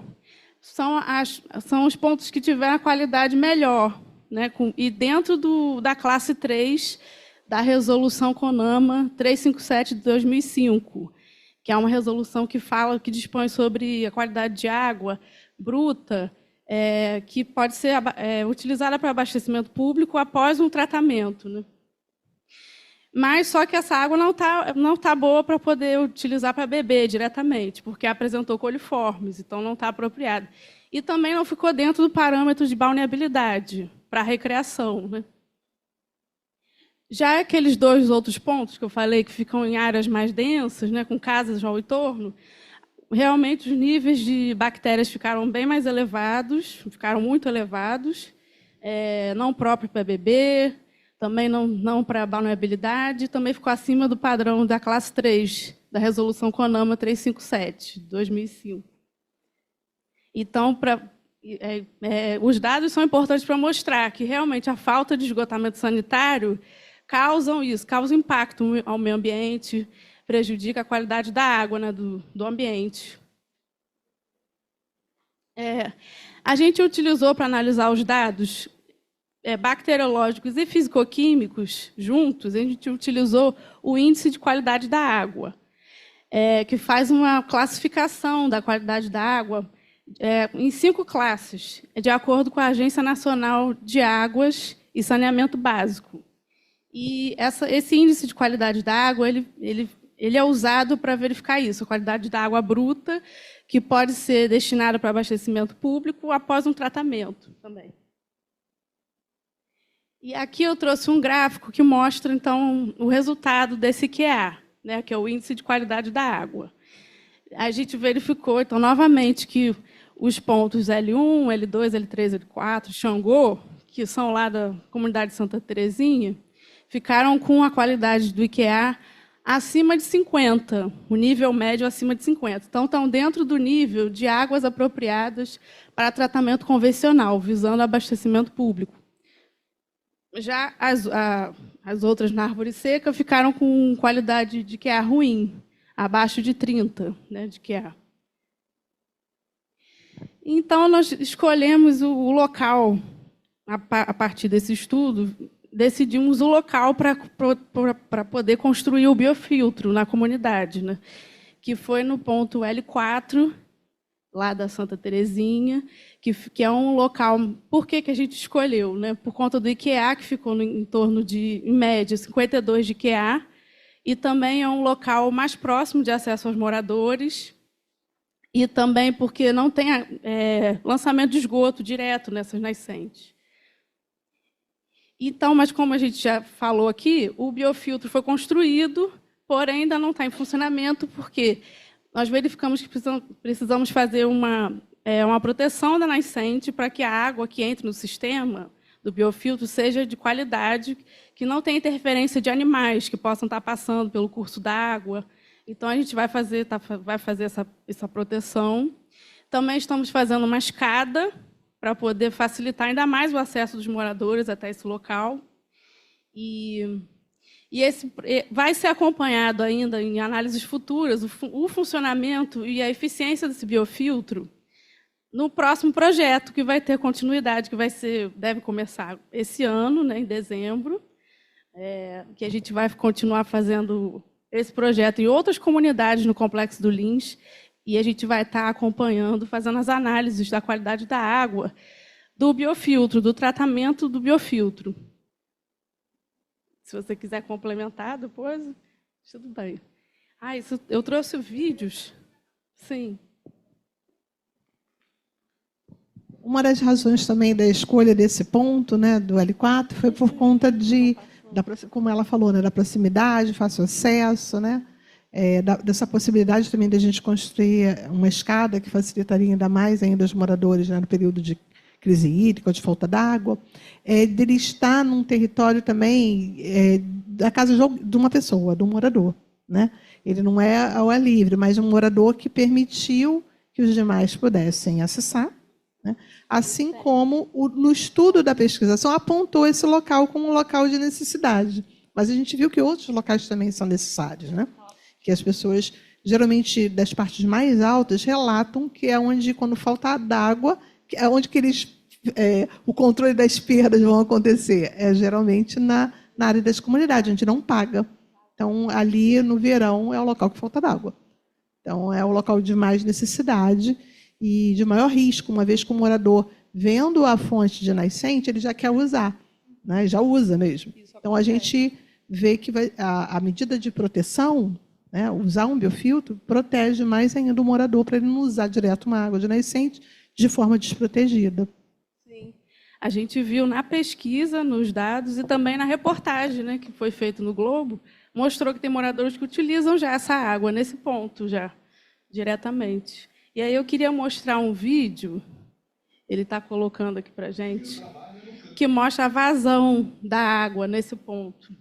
são os pontos que tiveram a qualidade melhor, né? E dentro da classe 3 da resolução CONAMA 357 de 2005, que é uma resolução que dispõe sobre a qualidade de água bruta, que pode ser utilizada para abastecimento público após um tratamento, né? Mas só que essa água não tá boa para poder utilizar para beber diretamente, porque apresentou coliformes, então não está apropriada. E também não ficou dentro do parâmetro de balneabilidade para recreação, né? Já aqueles 2 outros pontos que eu falei, que ficam em áreas mais densas, né, com casas ao entorno, realmente os níveis de bactérias ficaram bem mais elevados, ficaram muito elevados, não próprio para bebê, também não para balneabilidade, também ficou acima do padrão da classe 3, da resolução CONAMA 357, de 2005. Então, os dados são importantes para mostrar que realmente a falta de esgotamento sanitário causa impacto ao meio ambiente, prejudica a qualidade da água, né, do ambiente. A gente utilizou para analisar os dados bacteriológicos e fisicoquímicos juntos, a gente utilizou o índice de qualidade da água, que faz uma classificação da qualidade da água em 5 classes, de acordo com a Agência Nacional de Águas e Saneamento Básico. E esse índice de qualidade da água, ele é usado para verificar isso, a qualidade da água bruta, que pode ser destinada para abastecimento público após um tratamento também. E aqui eu trouxe um gráfico que mostra, então, o resultado desse IQA, né, que é o Índice de Qualidade da Água. A gente verificou, então, novamente, que os pontos L1, L2, L3, L4, Xangô, que são lá da comunidade de Santa Terezinha, ficaram com a qualidade do IQA acima de 50, o nível médio acima de 50. Então, estão dentro do nível de águas apropriadas para tratamento convencional, visando abastecimento público. Já as outras na árvore seca ficaram com qualidade de QA ruim, abaixo de 30, né, de QA. Então, nós escolhemos o local, a partir desse estudo, decidimos o local para poder construir o biofiltro na comunidade, né, que foi no ponto L4, lá da Santa Terezinha, que é um local... Por que a gente escolheu? Né? Por conta do IQA, que ficou em torno de, em média, 52 de IQA, e também é um local mais próximo de acesso aos moradores, e também porque não tem lançamento de esgoto direto nessas nascentes. Então, mas como a gente já falou aqui, o biofiltro foi construído, porém ainda não está em funcionamento, porque nós verificamos que precisamos fazer uma proteção da nascente para que a água que entre no sistema do biofiltro seja de qualidade, que não tenha interferência de animais que possam estar passando pelo curso da água. Então, a gente vai fazer essa proteção. Também estamos fazendo uma escada para poder facilitar ainda mais o acesso dos moradores até esse local. E esse vai ser acompanhado ainda em análises futuras, o funcionamento e a eficiência desse biofiltro no próximo projeto, que vai ter continuidade, que deve começar esse ano, né, em dezembro, que a gente vai continuar fazendo esse projeto em outras comunidades no Complexo do Lins, e a gente vai estar acompanhando, fazendo as análises da qualidade da água, do biofiltro, do tratamento do biofiltro. Se você quiser complementar depois, tudo bem. Eu trouxe vídeos. Sim. Uma das razões também da escolha desse ponto, né, do L4, foi por conta como ela falou, né, da proximidade, fácil acesso, né, dessa possibilidade também de a gente construir uma escada que facilitaria ainda mais ainda os moradores, né, no período de crise hídrica ou de falta d'água, dele estar num território também da casa de uma pessoa, de um morador, né? Ele não é ao ar livre, mas um morador que permitiu que os demais pudessem acessar, né? Assim como no estudo da pesquisação apontou esse local como um local de necessidade. Mas a gente viu que outros locais também são necessários, né? Que as pessoas, geralmente das partes mais altas, relatam que é onde, quando falta d'água, é onde que o controle das perdas vão acontecer. Geralmente na área das comunidades, a gente não paga. Então, ali no verão é o local que falta d'água. Então, é o local de mais necessidade e de maior risco, uma vez que o morador, vendo a fonte de nascente, ele já quer usar, né? Já usa mesmo. Então, a gente vê que a medida de proteção, né, usar um biofiltro, protege mais ainda o morador para ele não usar direto uma água de nascente de forma desprotegida. Sim. A gente viu na pesquisa, nos dados, e também na reportagem, né, que foi feita no Globo, mostrou que tem moradores que utilizam já essa água nesse ponto já diretamente. E aí eu queria mostrar um vídeo, ele está colocando aqui para a gente, que mostra a vazão da água nesse ponto.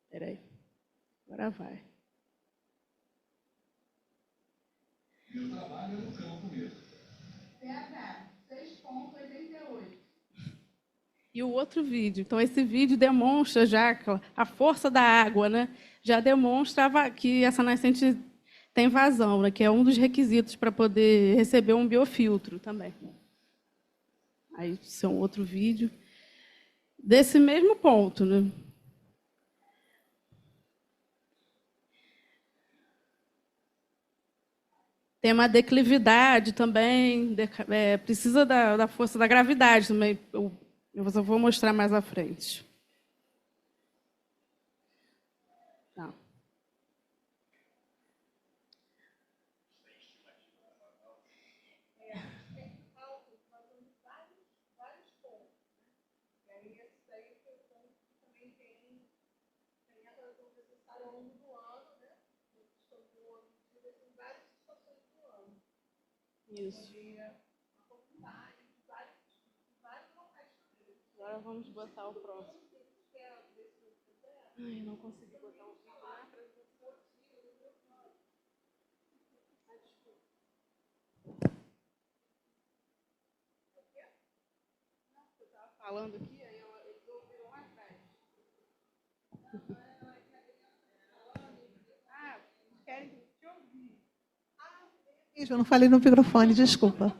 Espera aí, agora vai. Eu trabalho no campo mesmo. pH 6,88. E o outro vídeo. Então, esse vídeo demonstra já a força da água, né? Já demonstra que essa nascente tem vazão, né? Que é um dos requisitos para poder receber um biofiltro também. Aí, esse é um outro vídeo. Desse mesmo ponto, né? Tem uma declividade também, precisa da força da gravidade também. Eu só vou mostrar mais à frente. Não. Isso. Agora vamos botar o próximo. Ai, eu não consegui botar o vídeo lá para eu estava falando aqui, aí eles ouviram lá atrás. Ah, querem te ouvir. Eu não falei no microfone, desculpa.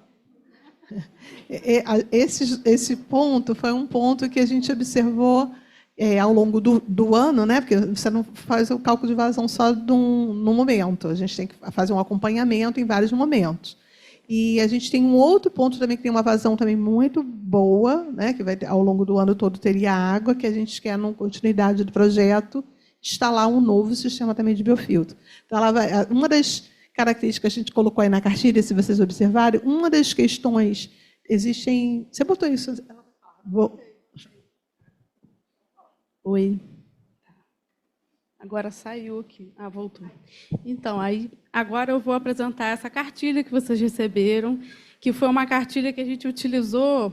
Esse ponto foi um ponto que a gente observou ao longo do ano, né? Porque você não faz o cálculo de vazão só num momento, a gente tem que fazer um acompanhamento em vários momentos. E a gente tem um outro ponto também que tem uma vazão também muito boa, né? Que vai ao longo do ano todo teria água, que a gente quer, na continuidade do projeto, instalar um novo sistema também de biofiltro. Então, uma das características que a gente colocou aí na cartilha, se vocês observarem, uma das questões existem. Você botou isso? Oi. Agora saiu aqui. Ah, voltou. Então, aí agora eu vou apresentar essa cartilha que vocês receberam, que foi uma cartilha que a gente utilizou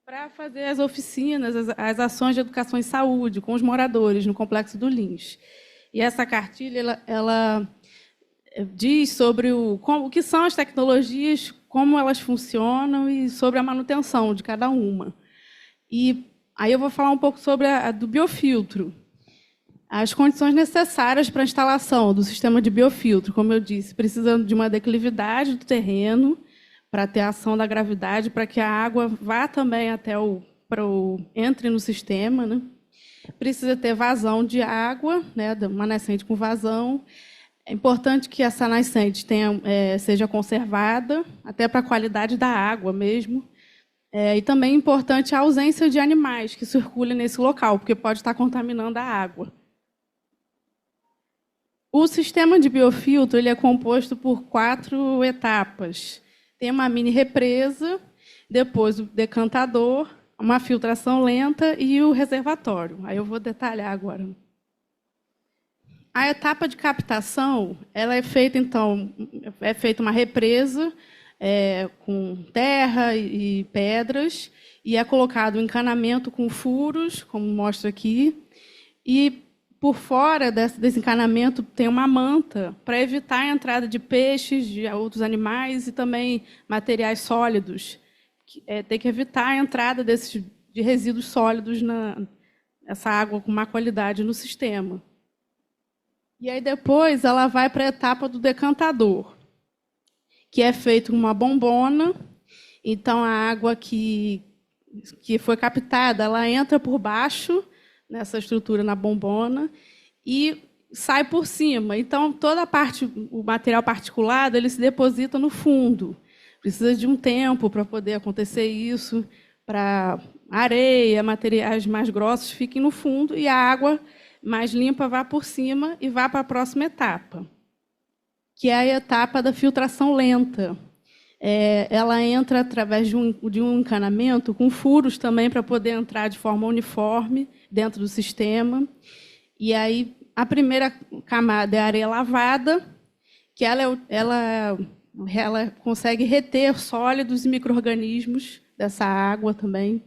para fazer as oficinas, as ações de educação em saúde com os moradores no Complexo do Lins. E essa cartilha, ela diz sobre o que são as tecnologias, como elas funcionam e sobre a manutenção de cada uma. E aí eu vou falar um pouco sobre a do biofiltro. As condições necessárias para a instalação do sistema de biofiltro, como eu disse, precisa de uma declividade do terreno para ter a ação da gravidade, para que a água vá também até entre no sistema, né? Precisa ter vazão de água, né? Uma nascente com vazão. É importante que essa nascente seja conservada, até para a qualidade da água mesmo. E também é importante a ausência de animais que circulem nesse local, porque pode estar contaminando a água. O sistema de biofiltro ele é composto por 4 etapas. Tem uma mini represa, depois o decantador, uma filtração lenta e o reservatório. Aí eu vou detalhar agora. A etapa de captação, ela é feita, então, uma represa com terra e pedras, e é colocado um encanamento com furos, como mostra aqui, e por fora desse encanamento tem uma manta para evitar a entrada de peixes, de outros animais e também materiais sólidos. Tem que evitar a entrada de resíduos sólidos nessa água com má qualidade no sistema. E aí depois ela vai para a etapa do decantador, que é feito uma bombona. Então a água que foi captada, ela entra por baixo nessa estrutura na bombona e sai por cima. Então toda a parte, o material particulado, ele se deposita no fundo. Precisa de um tempo para poder acontecer isso, para areia, materiais mais grossos fiquem no fundo e a água mais limpa vá por cima e vá para a próxima etapa, que é a etapa da filtração lenta. Ela entra através de um encanamento com furos também para poder entrar de forma uniforme dentro do sistema. E aí a primeira camada é a areia lavada, que ela consegue reter sólidos e micro-organismos dessa água também.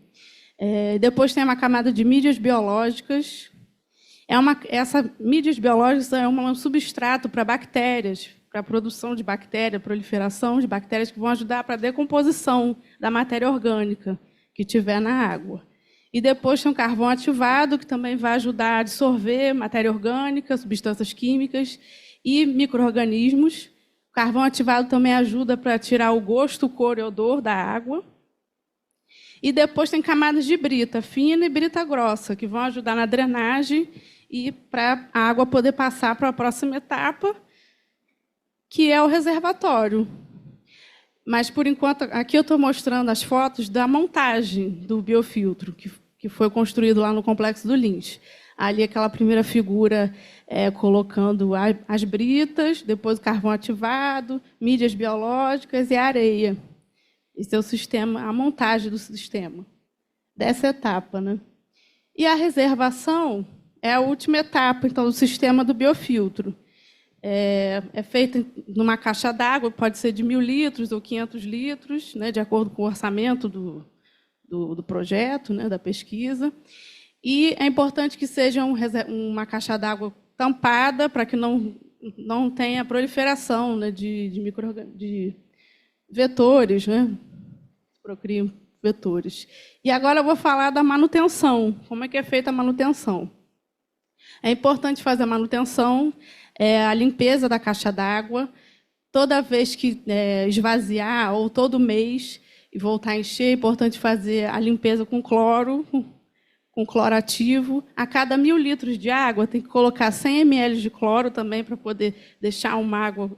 Depois tem uma camada de mídias biológicas. Essa mídias biológicas é um substrato para bactérias, para a produção de bactérias, proliferação de bactérias que vão ajudar para a decomposição da matéria orgânica que tiver na água. E depois tem o carvão ativado, que também vai ajudar a dissolver matéria orgânica, substâncias químicas e micro-organismos. O carvão ativado também ajuda para tirar o gosto, cor e odor da água. E depois tem camadas de brita fina e brita grossa, que vão ajudar na drenagem e para a água poder passar para a próxima etapa, que é o reservatório. Mas, por enquanto, aqui eu estou mostrando as fotos da montagem do biofiltro, que foi construído lá no Complexo do Lins. Ali, aquela primeira figura colocando as britas, depois o carvão ativado, mídias biológicas e a areia. Esse é o sistema, a montagem do sistema, dessa etapa, né? E a reservação é a última etapa, então, do sistema do biofiltro. É feita numa caixa d'água, pode ser de 1.000 litros ou 500 litros, né, de acordo com o orçamento do projeto, né, da pesquisa. E é importante que seja uma caixa d'água tampada, para que não tenha proliferação, né, de vetores, né? Procriam vetores. E agora eu vou falar da manutenção. Como é que é feita a manutenção? É importante fazer a manutenção, a limpeza da caixa d'água, toda vez que esvaziar, ou todo mês, e voltar a encher, é importante fazer a limpeza com cloro, com cloro ativo. A cada 1.000 litros de água, tem que colocar 100 ml de cloro também, para poder deixar uma água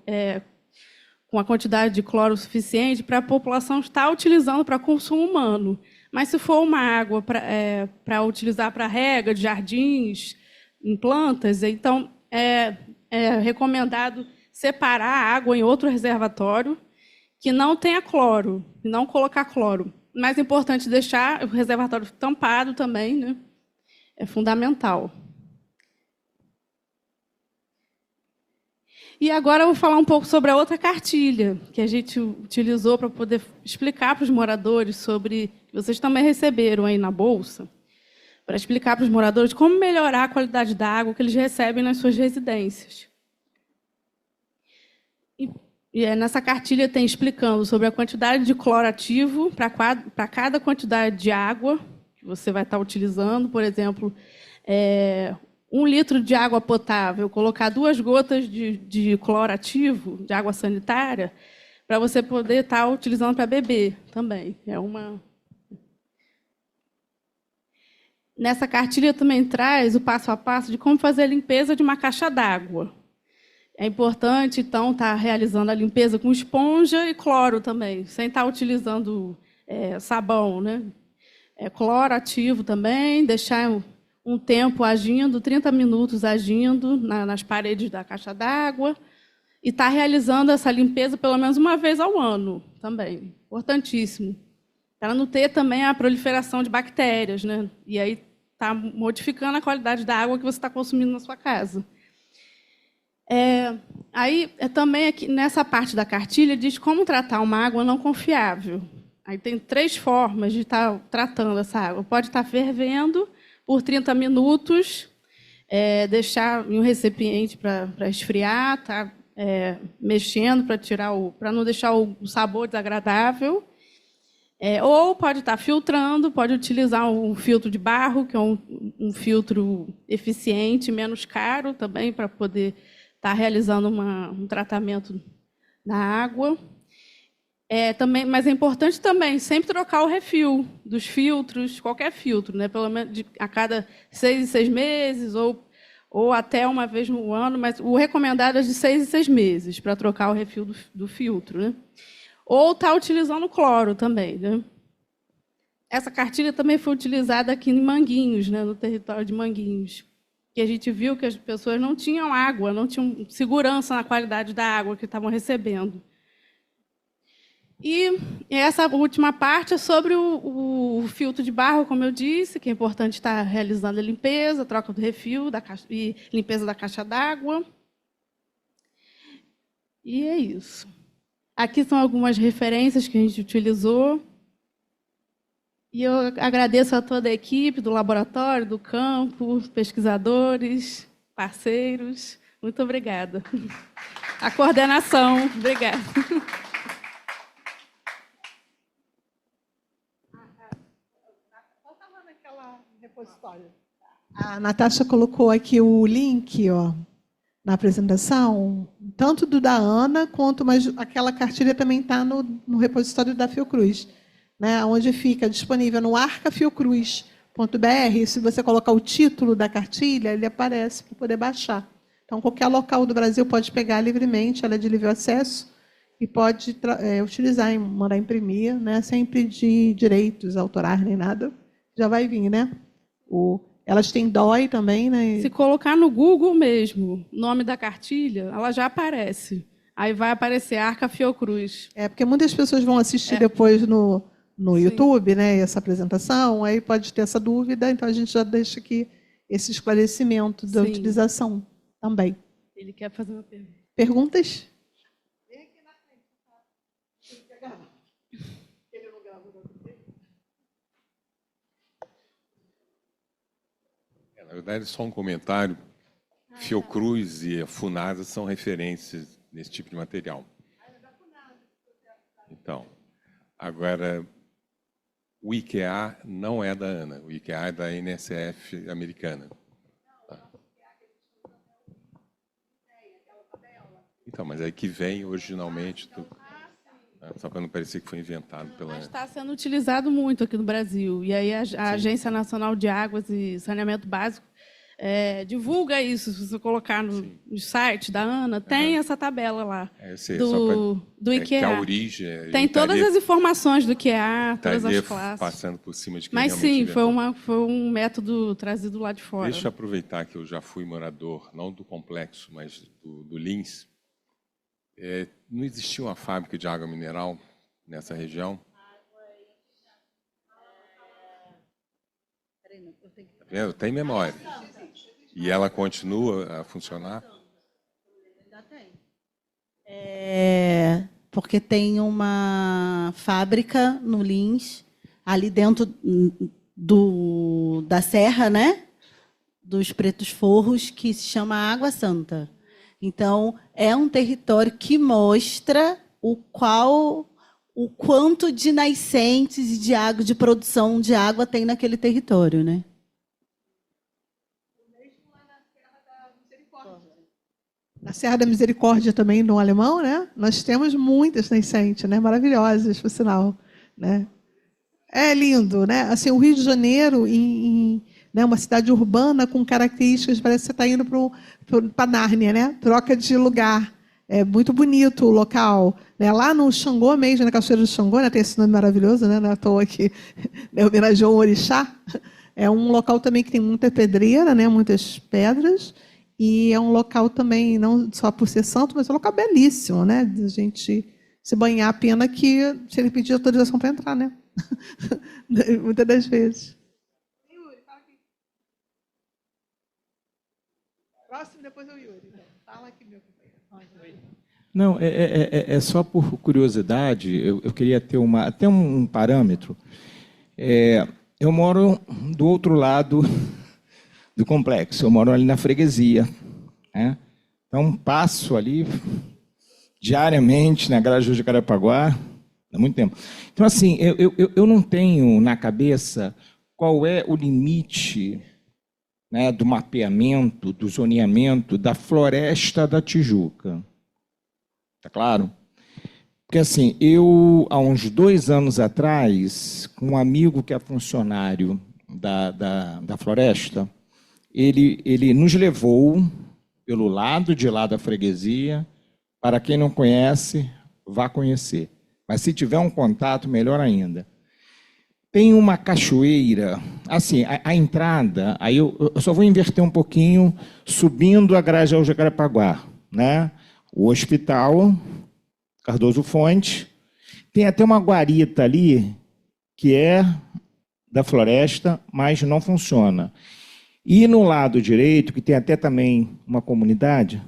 com a quantidade de cloro suficiente para a população estar utilizando para consumo humano. Mas, se for uma água para utilizar para rega de jardins, em plantas, então é recomendado separar a água em outro reservatório que não tenha cloro, e não colocar cloro. Mas é importante deixar o reservatório tampado também, né? É fundamental. E agora eu vou falar um pouco sobre a outra cartilha que a gente utilizou para poder explicar para os moradores sobre... Vocês também receberam aí na Bolsa, para explicar para os moradores como melhorar a qualidade da água que eles recebem nas suas residências. E nessa cartilha tem explicando sobre a quantidade de cloro ativo para cada quantidade de água que você vai estar utilizando. Por exemplo, 1 litro de água potável, colocar 2 gotas de cloro ativo, de água sanitária, para você poder estar utilizando para beber também. Nessa cartilha também traz o passo a passo de como fazer a limpeza de uma caixa d'água. É importante, então, estar realizando a limpeza com esponja e cloro também, sem estar utilizando sabão, né? Cloro ativo também, deixar um tempo agindo, 30 minutos agindo nas paredes da caixa d'água, e estar realizando essa limpeza pelo menos uma vez ao ano também. Importantíssimo. Para não ter também a proliferação de bactérias, né? E aí está modificando a qualidade da água que você está consumindo na sua casa. Também aqui, nessa parte da cartilha, diz como tratar uma água não confiável. Aí tem 3 formas de estar tratando essa água. Pode estar fervendo por 30 minutos, deixar em um recipiente para esfriar, tá? Mexendo para não deixar o sabor desagradável. Ou pode estar filtrando, pode utilizar um filtro de barro, que é um filtro eficiente, menos caro também, para poder estar realizando um tratamento na água. Mas é importante também sempre trocar o refil dos filtros, qualquer filtro, né? Pelo menos a cada 6 em 6 meses, ou até uma vez no ano, mas o recomendado é de 6 em 6 meses para trocar o refil do filtro, né? Ou está utilizando cloro também, né? Essa cartilha também foi utilizada aqui em Manguinhos, né? No território de Manguinhos, que a gente viu que as pessoas não tinham água, não tinham segurança na qualidade da água que estavam recebendo. E essa última parte é sobre o filtro de barro, como eu disse, que é importante estar realizando a limpeza, troca do refil e limpeza da caixa d'água. E é isso. Aqui são algumas referências que a gente utilizou. E eu agradeço a toda a equipe do laboratório, do campo, pesquisadores, parceiros. Muito obrigada. A coordenação. Obrigada. A Natasha colocou aqui o link, ó, na apresentação, tanto do da Ana, quanto mas aquela cartilha também está no repositório da Fiocruz, né, onde fica disponível no arcafiocruz.br. Se você colocar o título da cartilha, ele aparece para poder baixar. Então, qualquer local do Brasil pode pegar livremente, ela é de livre acesso, e pode utilizar, mandar imprimir, né, sem pedir direitos autorais nem nada. Já vai vir, né? Elas têm DOI também, né? Se colocar no Google mesmo, nome da cartilha, ela já aparece. Aí vai aparecer Arca Fiocruz. Porque muitas pessoas vão assistir depois no YouTube, né, essa apresentação, aí pode ter essa dúvida, então a gente já deixa aqui esse esclarecimento da utilização também. Ele quer fazer uma pergunta. Perguntas? Na verdade, só um comentário. Fiocruz e a Funasa são referências nesse tipo de material. Então, agora, o IKEA não é da ANA, o IKEA é da NSF americana. Tá. Então, mas é que vem originalmente, só para não parecer que foi inventado pela ANA. Mas está sendo utilizado muito aqui no Brasil. E aí a Agência Nacional de Águas e Saneamento Básico divulga isso. Se você colocar no site da ANA, tem essa tabela lá do IKEA. Que a origem tem todas as informações do IKEA, todas as classes. Passando por cima de quem Mas sim, inventou. foi um método trazido lá de fora. Deixa eu aproveitar que eu já fui morador, não do complexo, mas do Lins. Não existia uma fábrica de água mineral nessa região? Tá vendo? Tem memória. E ela continua a funcionar? Ainda tem. Porque tem uma fábrica no Lins, ali dentro da serra, né? Dos Pretos Forros, que se chama Água Santa. Então, é um território que mostra o quanto de nascentes e de água, de produção de água tem naquele território, né? Na Serra da Misericórdia também, no Alemão, né? Nós temos muitas nascentes, né? Maravilhosas, por sinal, né? É lindo, né? Assim, o Rio de Janeiro, né, uma cidade urbana com características, parece que você está indo para Nárnia, né? Troca de lugar. É muito bonito o local. Né? Lá no Xangô mesmo, na Cachoeira do Xangô, né? Tem esse nome maravilhoso, né? Não é à toa que homenageou o orixá. É um local também que tem muita pedreira, né? Muitas pedras. E é um local também, não só por ser santo, mas é um local belíssimo, né? De a gente se banhar. Pena que se ele pedir autorização para entrar, né? Muitas das vezes. Yuri, fala aqui. Próximo, depois é o Yuri. Fala aqui, meu companheiro. Não, é só por curiosidade, eu queria ter até um parâmetro. Eu moro do outro lado do complexo, eu moro ali na freguesia. Né? Então, passo ali diariamente na Grajaú de Jacarepaguá, há muito tempo. Então, assim, eu não tenho na cabeça qual é o limite, né, do mapeamento, do zoneamento da Floresta da Tijuca. Está claro? Porque, assim, há uns 2 anos atrás, com um amigo que é funcionário da Floresta, ele nos levou pelo lado de lá da freguesia. Para quem não conhece, vá conhecer. Mas se tiver um contato, melhor ainda. Tem uma cachoeira, assim, a entrada, aí eu só vou inverter um pouquinho, subindo a Grajaú de Jacarepaguá, né? O hospital Cardoso Fonte, tem até uma guarita ali, que é da floresta, mas não funciona. E no lado direito, que tem até também uma comunidade...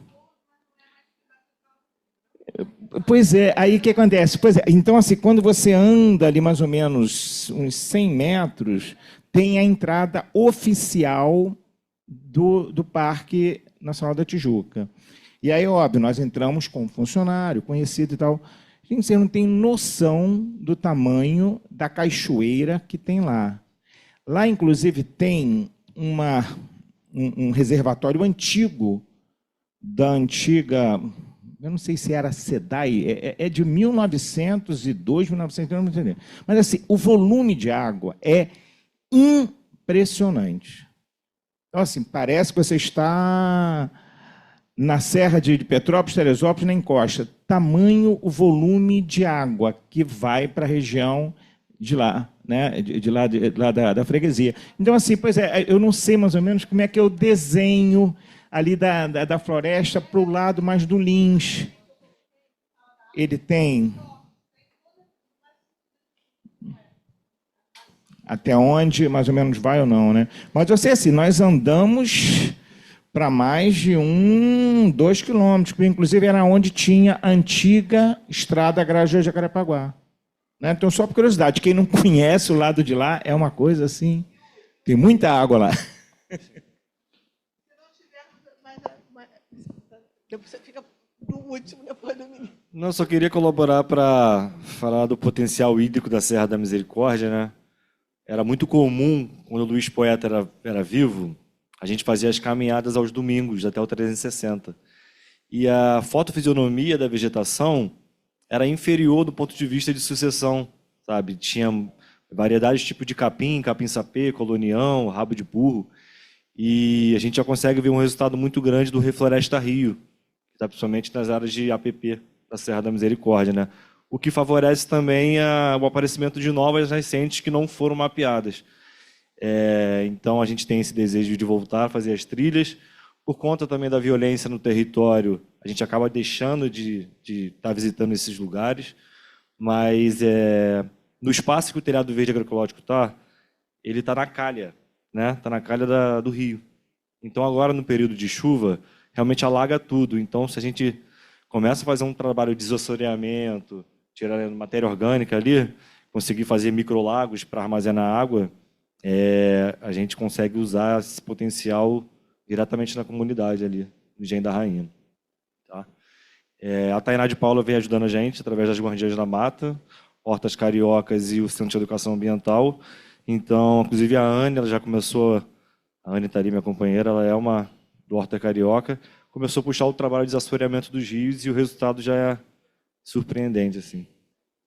Pois é, aí o que acontece? Pois é, então, assim, quando você anda ali mais ou menos uns 100 metros, tem a entrada oficial do Parque Nacional da Tijuca. E aí, óbvio, nós entramos com um funcionário conhecido e tal. Gente, você não tem noção do tamanho da cachoeira que tem lá. Lá, inclusive, tem um reservatório antigo, da antiga... Eu não sei se era SEDAI, é de 1902, 1903, mas assim, o volume de água é impressionante. Então, assim, parece que você está na Serra de Petrópolis, Teresópolis, na encosta. Tamanho, o volume de água que vai para a região de lá, né? de lá da freguesia. Então, assim, pois é, eu não sei mais ou menos como é que eu desenho ali da floresta para o lado mais do Lins. Ele tem... Até onde mais ou menos vai ou não, né? Mas eu sei assim, nós andamos para mais de 2 quilômetros, que inclusive era onde tinha a antiga estrada Grajaú-Jacarepaguá. Né? Então, só por curiosidade, quem não conhece o lado de lá, é uma coisa assim, tem muita água lá. Você fica no último, depois do menino. Não, só queria colaborar para falar do potencial hídrico da Serra da Misericórdia, né? Era muito comum, quando o Luiz Poeta era vivo, a gente fazia as caminhadas aos domingos, até o 360. E a fotofisionomia da vegetação era inferior do ponto de vista de sucessão, sabe? Tinha variedades de tipo de capim-sapê, colonião, rabo de burro. E a gente já consegue ver um resultado muito grande do Refloresta Rio, principalmente nas áreas de APP da Serra da Misericórdia, né? O que favorece também o aparecimento de novas nascentes que não foram mapeadas. Então, a gente tem esse desejo de voltar a fazer as trilhas. Por conta também da violência no território, a gente acaba deixando de estar visitando esses lugares. Mas, no espaço que o telhado verde agroecológico está, ele está na calha, né? Está na calha do rio. Então, agora, no período de chuva, realmente alaga tudo. Então, se a gente começa a fazer um trabalho de desassoreamento, tirar matéria orgânica ali, conseguir fazer microlagos para armazenar água, a gente consegue usar esse potencial diretamente na comunidade ali, no Engenho da Rainha. Tá? A Tainá de Paula vem ajudando a gente através das Guardiãs da Mata, Hortas Cariocas e o Centro de Educação Ambiental. Então, inclusive a Anne, ela já começou, a Anne está ali, minha companheira, ela é uma do Horta Carioca, começou a puxar o trabalho de desassoreamento dos rios e o resultado já é surpreendente, assim.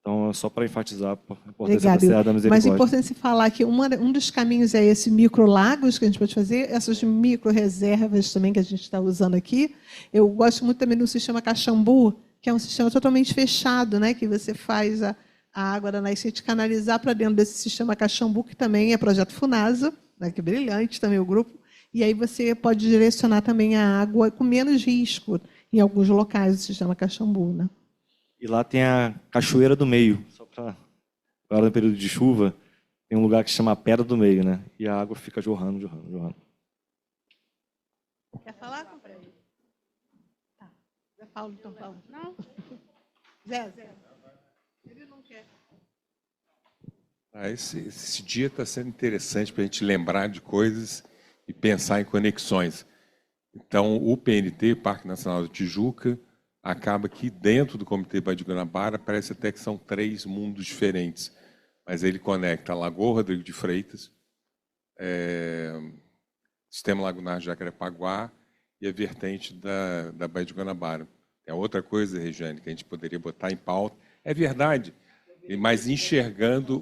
Então, é só para enfatizar a importância da Serra da Misericórdia. Mas é importante se falar que um dos caminhos é esse microlagos que a gente pode fazer, essas micro-reservas também que a gente está usando aqui. Eu gosto muito também do sistema Caxambu, que é um sistema totalmente fechado, né? Que você faz a água da nascente canalizar para dentro desse sistema Caxambu, que também é projeto Funasa, né? Que é brilhante também o grupo. E aí você pode direcionar também a água com menos risco em alguns locais do sistema Caxambu, né? E lá tem a Cachoeira do Meio. Só para agora no período de chuva, tem um lugar que se chama Pedra do Meio, né? E a água fica jorrando. Quer falar, companheiro? Tá. Zé Paulo, então fala. Não. Zé. Ele não quer. Esse dia está sendo interessante para a gente lembrar de coisas e pensar em conexões. Então, o PNT, Parque Nacional da Tijuca, acaba que dentro do Comitê Baía de Guanabara parece até que são 3 mundos diferentes, mas ele conecta a Lagoa Rodrigo de Freitas, Sistema Lagunar de Jacarepaguá e a vertente da Baía de Guanabara. É outra coisa, Regiane, que a gente poderia botar em pauta. É verdade, mas enxergando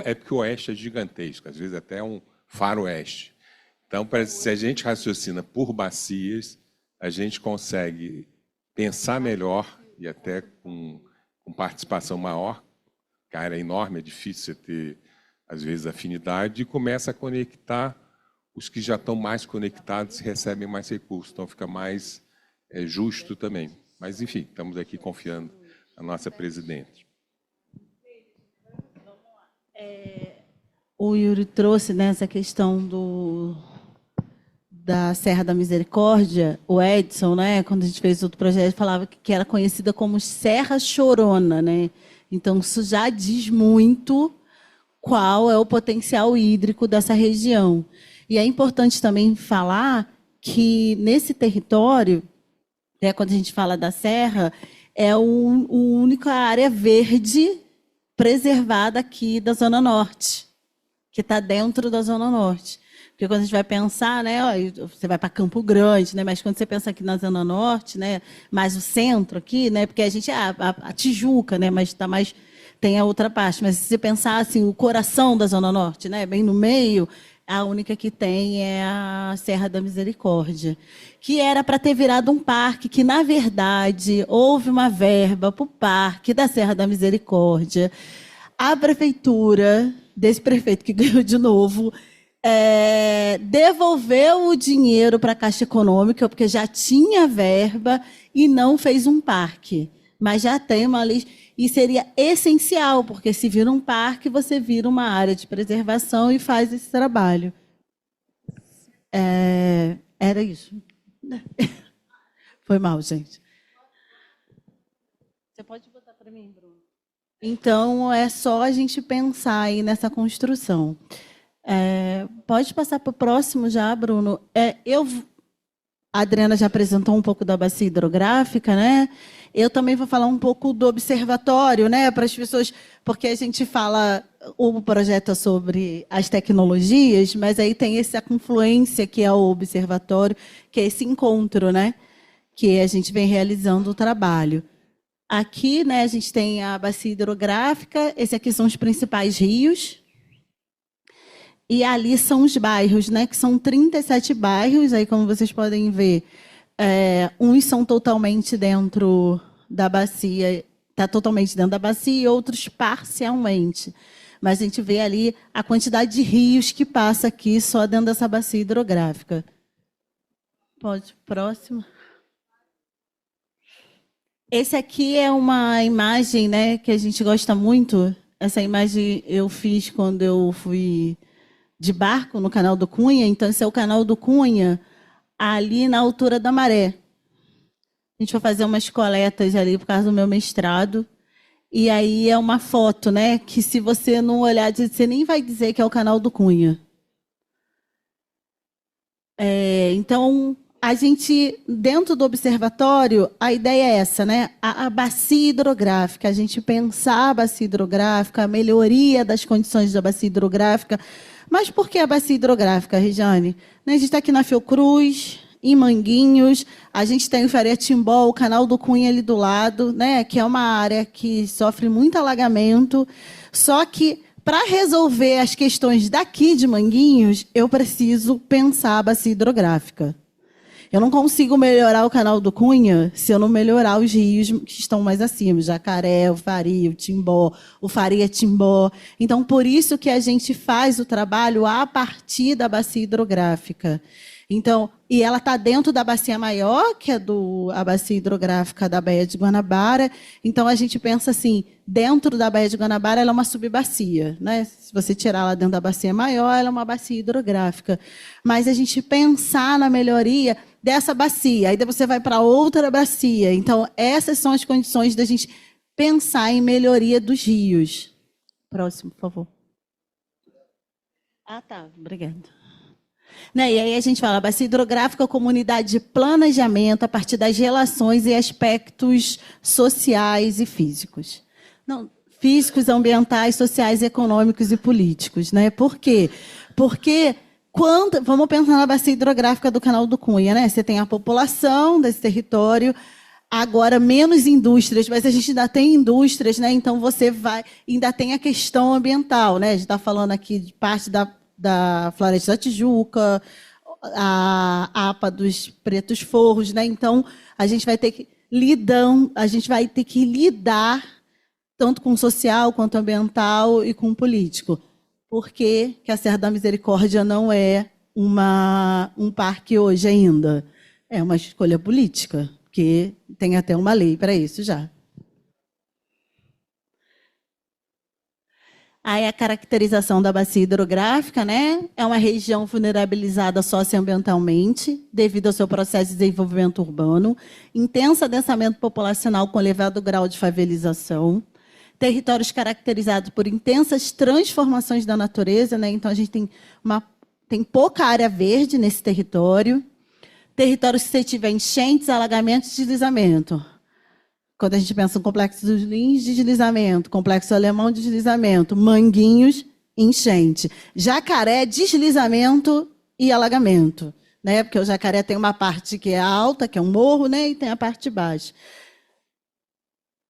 é porque o oeste é gigantesco, às vezes até um faroeste. Então, parece que se a gente raciocina por bacias, a gente consegue pensar melhor e até com participação maior, que a área é enorme, é difícil você ter, às vezes, afinidade, e começa a conectar os que já estão mais conectados e recebem mais recursos. Então, fica mais justo também. Mas, enfim, estamos aqui confiando na nossa presidente. o Yuri trouxe nessa questão da Serra da Misericórdia, o Edson, né, quando a gente fez outro projeto, falava que era conhecida como Serra Chorona, né? Então, isso já diz muito qual é o potencial hídrico dessa região. E é importante também falar que, nesse território, quando a gente fala da Serra, é a única área verde preservada aqui da Zona Norte, que está dentro da Zona Norte. Porque quando a gente vai pensar, né, você vai para Campo Grande, né, mas quando você pensa aqui na Zona Norte, né, mais o centro aqui, né, porque a gente a Tijuca, né, mas tá mais tem a outra parte, mas se você pensar assim, o coração da Zona Norte, né, bem no meio, a única que tem é a Serra da Misericórdia, que era para ter virado um parque, que na verdade houve uma verba para o parque da Serra da Misericórdia. A prefeitura desse prefeito que ganhou de novo devolveu o dinheiro para a Caixa Econômica, porque já tinha verba e não fez um parque. Mas já tem uma lei, e seria essencial, porque se vira um parque, você vira uma área de preservação e faz esse trabalho. Era isso. Foi mal, gente. Você pode botar para mim, Bruno? Então, é só a gente pensar aí nessa construção. Pode passar para o próximo já, Bruno. A Adriana já apresentou um pouco da bacia hidrográfica, né? Eu também vou falar um pouco do observatório, né? Para as pessoas, porque a gente fala, o projeto é sobre as tecnologias, mas aí tem essa confluência que é o observatório, que é esse encontro, né? Que a gente vem realizando o trabalho. Aqui, né, a gente tem a bacia hidrográfica, esses aqui são os principais rios. E ali são os bairros, né, que são 37 bairros, aí como vocês podem ver, uns são totalmente dentro da bacia, está totalmente dentro da bacia, e outros parcialmente. Mas a gente vê ali a quantidade de rios que passa aqui só dentro dessa bacia hidrográfica. Pode, próximo. Esse aqui é uma imagem, né, que a gente gosta muito. Essa imagem eu fiz quando eu fui de barco no Canal do Cunha. Então, esse é o Canal do Cunha, ali na altura da Maré. A gente vai fazer umas coletas ali por causa do meu mestrado. E aí é uma foto, né, que se você não olhar, você nem vai dizer que é o Canal do Cunha. Então, a gente, dentro do observatório, a ideia é essa, né? A bacia hidrográfica, a gente pensar a bacia hidrográfica, a melhoria das condições da bacia hidrográfica. Mas por que a bacia hidrográfica, Regiane? A gente está aqui na Fiocruz, em Manguinhos, a gente tem o Faria Timbó, o Canal do Cunha ali do lado, né? Que é uma área que sofre muito alagamento. Só que, para resolver as questões daqui de Manguinhos, eu preciso pensar a bacia hidrográfica. Eu não consigo melhorar o Canal do Cunha se eu não melhorar os rios que estão mais acima, o Jacaré, o Faria, o Timbó, o Faria Timbó. Então, por isso que a gente faz o trabalho a partir da bacia hidrográfica. Então, e ela está dentro da bacia maior, que é a bacia hidrográfica da Baía de Guanabara. Então, a gente pensa assim, dentro da Baía de Guanabara, ela é uma subbacia, né? Se você tirar ela dentro da bacia maior, ela é uma bacia hidrográfica. Mas a gente pensar na melhoria dessa bacia, aí você vai para outra bacia. Então, essas são as condições da gente pensar em melhoria dos rios. Próximo, por favor. Tá, obrigada. Né? E aí a gente fala, bacia hidrográfica, comunidade de planejamento a partir das relações e aspectos sociais e físicos. Não, físicos, ambientais, sociais, econômicos e políticos. Né? Por quê? Porque vamos pensar na bacia hidrográfica do Canal do Cunha, né? Você tem a população desse território, agora menos indústrias, mas a gente ainda tem indústrias, né? Então você ainda tem a questão ambiental, né? A gente está falando aqui de parte da Floresta da Tijuca, a APA dos Pretos Forros, né? Então a gente vai ter que lidar tanto com social quanto ambiental e com político. Por que a Serra da Misericórdia não é um parque hoje ainda? É uma escolha política, porque tem até uma lei para isso já. Aí a caracterização da bacia hidrográfica, né? É uma região vulnerabilizada socioambientalmente, devido ao seu processo de desenvolvimento urbano, intenso adensamento populacional com elevado grau de favelização, territórios caracterizados por intensas transformações da natureza, né? Então a gente tem pouca área verde nesse território, território suscetível a enchentes, alagamentos e deslizamento. Quando a gente pensa no Complexo dos Lins, deslizamento, Complexo Alemão, deslizamento, Manguinhos, enchente. Jacaré, deslizamento e alagamento, né? Porque o Jacaré tem uma parte que é alta, que é um morro, né? E tem a parte baixa.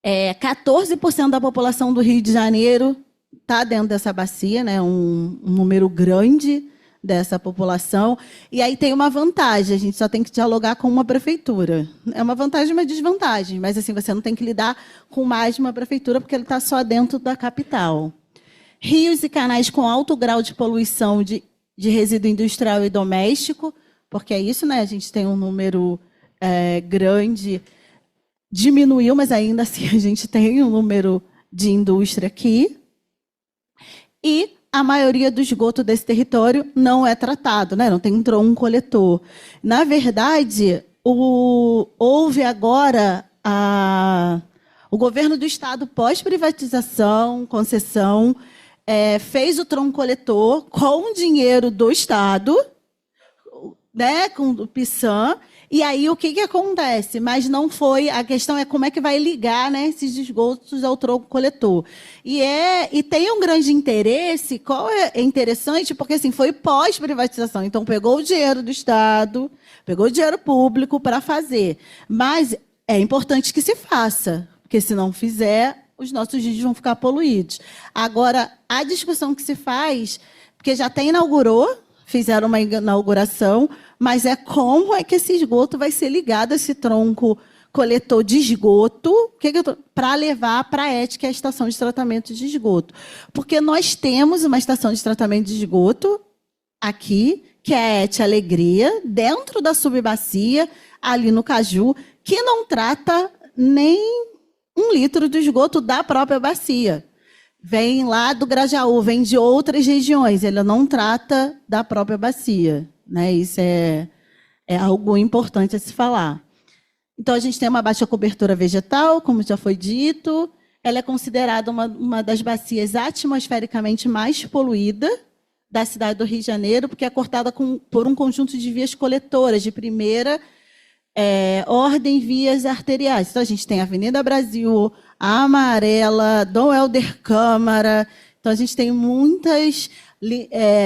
14% da população do Rio de Janeiro está dentro dessa bacia, né? Um número grande dessa população. E aí tem uma vantagem, a gente só tem que dialogar com uma prefeitura. É uma vantagem e uma desvantagem, mas assim, você não tem que lidar com mais de uma prefeitura, porque ele está só dentro da capital. Rios e canais com alto grau de poluição de resíduo industrial e doméstico, porque é isso, né? A gente tem um número grande, diminuiu, mas ainda assim a gente tem um número de indústria aqui. E a maioria do esgoto desse território não é tratado, né? Não tem um tronco coletor. Na verdade, houve agora o governo do estado, pós-privatização, concessão, fez o tronco coletor com o dinheiro do estado, né? Com o PISAM. E aí, o que acontece? Mas não foi... A questão é como é que vai ligar, né, esses esgotos ao tronco coletor. E tem um grande interesse. Qual é interessante? Porque assim, foi pós-privatização. Então, pegou o dinheiro do Estado, pegou o dinheiro público para fazer. Mas é importante que se faça, porque se não fizer, os nossos rios vão ficar poluídos. Agora, a discussão que se faz, porque já até inaugurou, fizeram uma inauguração, mas como é que esse esgoto vai ser ligado a esse tronco coletor de esgoto para levar para a ET, que é a estação de tratamento de esgoto. Porque nós temos uma estação de tratamento de esgoto aqui, que é a ET Alegria, dentro da subbacia, ali no Caju, que não trata nem 1 litro do esgoto da própria bacia. Vem lá do Grajaú, vem de outras regiões, ele não trata da própria bacia, né? Isso é algo importante a se falar. Então, a gente tem uma baixa cobertura vegetal, como já foi dito, ela é considerada uma das bacias atmosfericamente mais poluídas da cidade do Rio de Janeiro, porque é cortada por um conjunto de vias coletoras de primeira ordem, vias arteriais. Então, a gente tem a Avenida Brasil, a Amarela, Dom Helder Câmara. Então, a gente tem muitas,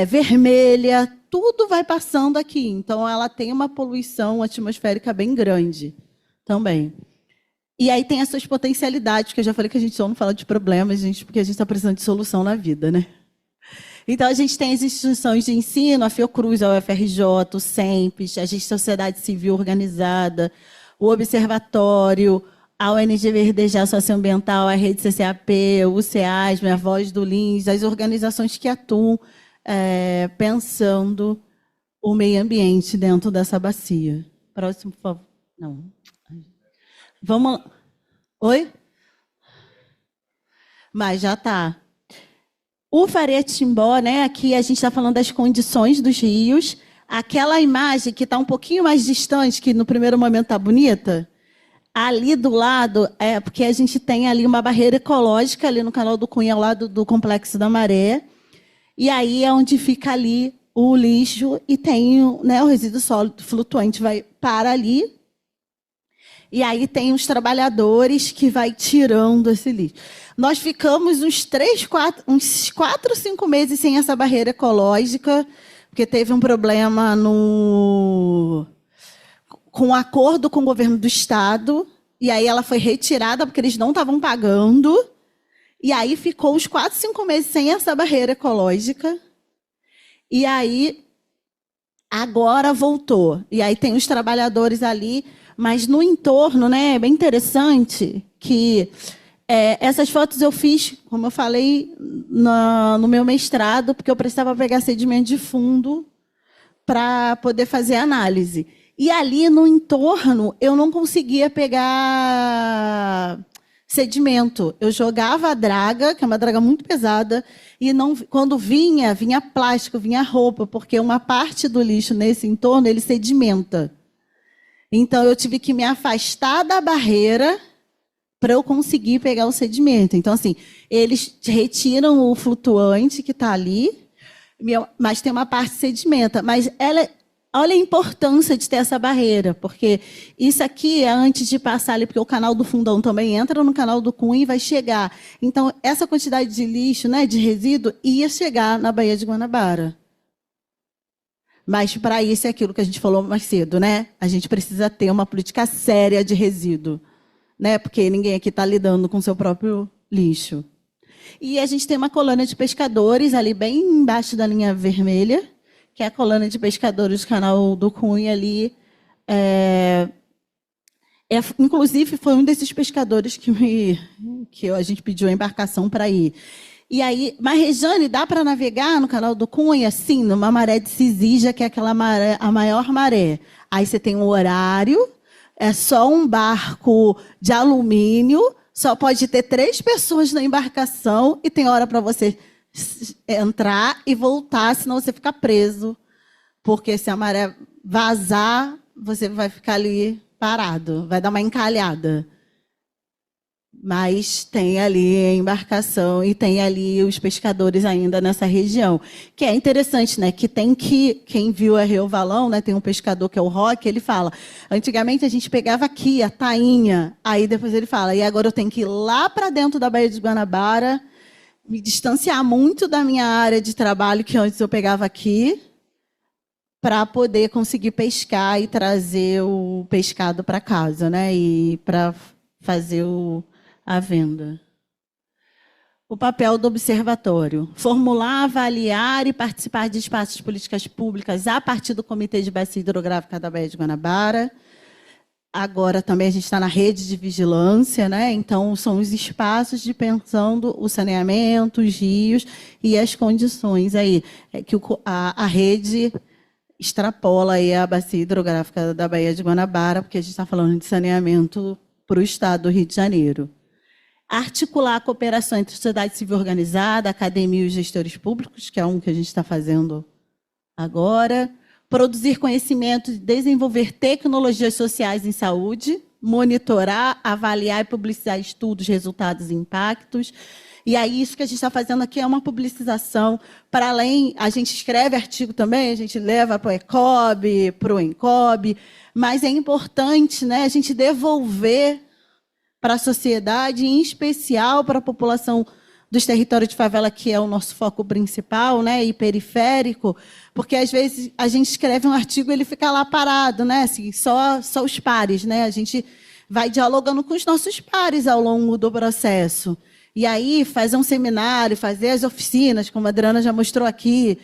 vermelha, tudo vai passando aqui. Então, ela tem uma poluição atmosférica bem grande também. E aí tem as suas potencialidades, que eu já falei que a gente só não fala de problemas, porque a gente está precisando de solução na vida, né? Então, a gente tem as instituições de ensino, a Fiocruz, a UFRJ, o SEMPES, a gente Sociedade Civil Organizada, o Observatório, a ONG Verdejar Socioambiental, a Rede CCAP, o CEASM, a Voz do Lins, as organizações que atuam pensando o meio ambiente dentro dessa bacia. Próximo, por favor. Não. Vamos lá. Oi? Mas já está. O Faria-Timbó, né? Aqui a gente está falando das condições dos rios. Aquela imagem que está um pouquinho mais distante, que no primeiro momento está bonita, ali do lado, porque a gente tem ali uma barreira ecológica, ali no canal do Cunha, ao lado do Complexo da Maré. E aí é onde fica ali o lixo e tem, né, o resíduo sólido flutuante, vai para ali. E aí tem os trabalhadores que vai tirando esse lixo. Nós ficamos uns 4, 5 meses sem essa barreira ecológica, porque teve um problema com um acordo com o governo do estado, e aí ela foi retirada porque eles não estavam pagando, e aí ficou uns 4, 5 meses sem essa barreira ecológica, e aí agora voltou. E aí tem os trabalhadores ali, mas no entorno, né, é bem interessante que essas fotos eu fiz, como eu falei, no meu mestrado, porque eu precisava pegar sedimento de fundo para poder fazer análise. E ali no entorno eu não conseguia pegar sedimento. Eu jogava a draga, que é uma draga muito pesada, e não, quando vinha plástico, vinha roupa, porque uma parte do lixo nesse entorno, ele sedimenta. Então, eu tive que me afastar da barreira para eu conseguir pegar o sedimento. Então, assim, eles retiram o flutuante que está ali, mas tem uma parte que sedimenta. Mas olha a importância de ter essa barreira, porque isso aqui é antes de passar ali, porque o canal do Fundão também entra no canal do Cunha e vai chegar. Então, essa quantidade de lixo, né, de resíduo, ia chegar na Baía de Guanabara. Mas, para isso, é aquilo que a gente falou mais cedo, né? A gente precisa ter uma política séria de resíduo, né? Porque ninguém aqui está lidando com o seu próprio lixo. E a gente tem uma colônia de pescadores ali bem embaixo da linha vermelha, que é a colônia de pescadores do canal do Cunha ali. Inclusive, foi um desses pescadores que a gente pediu a embarcação para ir. E aí, mas, Rejane, dá para navegar no canal do Cunha? Sim, numa maré de Cisija, que é aquela maré, a maior maré. Aí você tem um horário, é só um barco de alumínio, só pode ter 3 pessoas na embarcação e tem hora para você entrar e voltar, senão você fica preso. Porque se a maré vazar, você vai ficar ali parado, vai dar uma encalhada. Mas tem ali a embarcação e tem ali os pescadores ainda nessa região. Que é interessante, né? Quem viu a Rio Valão, né? Tem um pescador que é o Roque, ele fala, antigamente a gente pegava aqui a tainha, aí depois ele fala, e agora eu tenho que ir lá para dentro da Baía de Guanabara, me distanciar muito da minha área de trabalho, que antes eu pegava aqui, para poder conseguir pescar e trazer o pescado para casa, né? E para fazer a venda. O papel do observatório. Formular, avaliar e participar de espaços de políticas públicas a partir do Comitê de Bacia Hidrográfica da Baía de Guanabara. Agora também a gente está na rede de vigilância, né? Então, são os espaços de pensando o saneamento, os rios e as condições aí. Que a rede extrapola aí a Bacia Hidrográfica da Baía de Guanabara, porque a gente está falando de saneamento para o estado do Rio de Janeiro. Articular a cooperação entre a sociedade civil organizada, a academia e os gestores públicos, que é um que a gente está fazendo agora. Produzir conhecimento e desenvolver tecnologias sociais em saúde. Monitorar, avaliar e publicizar estudos, resultados e impactos. E aí, isso que a gente está fazendo aqui é uma publicização. Para além, a gente escreve artigo também, a gente leva para o ECOB, para o ENCOB, mas é importante, né, a gente devolver para a sociedade, em especial para a população dos territórios de favela, que é o nosso foco principal, né, e periférico, porque, às vezes, a gente escreve um artigo e ele fica lá parado, né, assim, só os pares, né, a gente vai dialogando com os nossos pares ao longo do processo. E aí, fazer um seminário, fazer as oficinas, como a Adriana já mostrou aqui,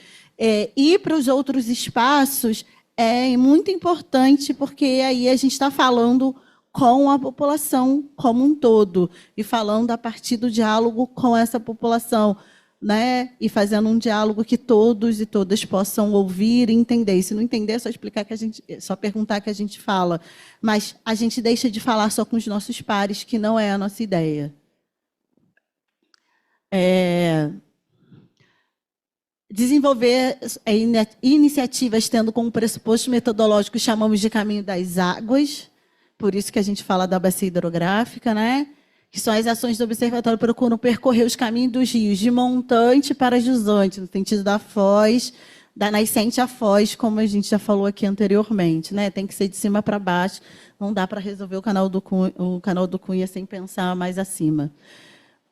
ir para os outros espaços é muito importante, porque aí a gente está falando com a população como um todo, e falando a partir do diálogo com essa população, né? E fazendo um diálogo que todos e todas possam ouvir e entender. E se não entender, é só explicar só perguntar que a gente fala. Mas a gente deixa de falar só com os nossos pares, que não é a nossa ideia. Desenvolver iniciativas tendo como pressuposto metodológico, chamamos de caminho das águas, por isso que a gente fala da bacia hidrográfica, né? Que são as ações do observatório que procuram percorrer os caminhos dos rios, de montante para jusante, no sentido da foz, da nascente à foz, como a gente já falou aqui anteriormente, né? Tem que ser de cima para baixo, não dá para resolver o canal do Cunha sem pensar mais acima.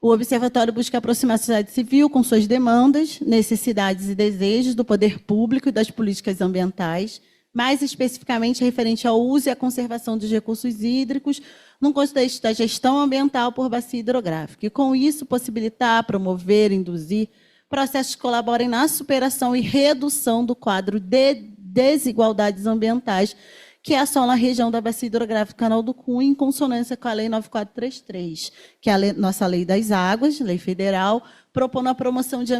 O observatório busca aproximar a sociedade civil com suas demandas, necessidades e desejos do poder público e das políticas ambientais, mais especificamente referente ao uso e à conservação dos recursos hídricos, no contexto da gestão ambiental por bacia hidrográfica. E, com isso, possibilitar, promover, induzir processos que colaborem na superação e redução do quadro de desigualdades ambientais que assola na região da bacia hidrográfica do Canal do Cunha, em consonância com a Lei 9433, que é a nossa Lei das Águas, lei federal, propondo a promoção de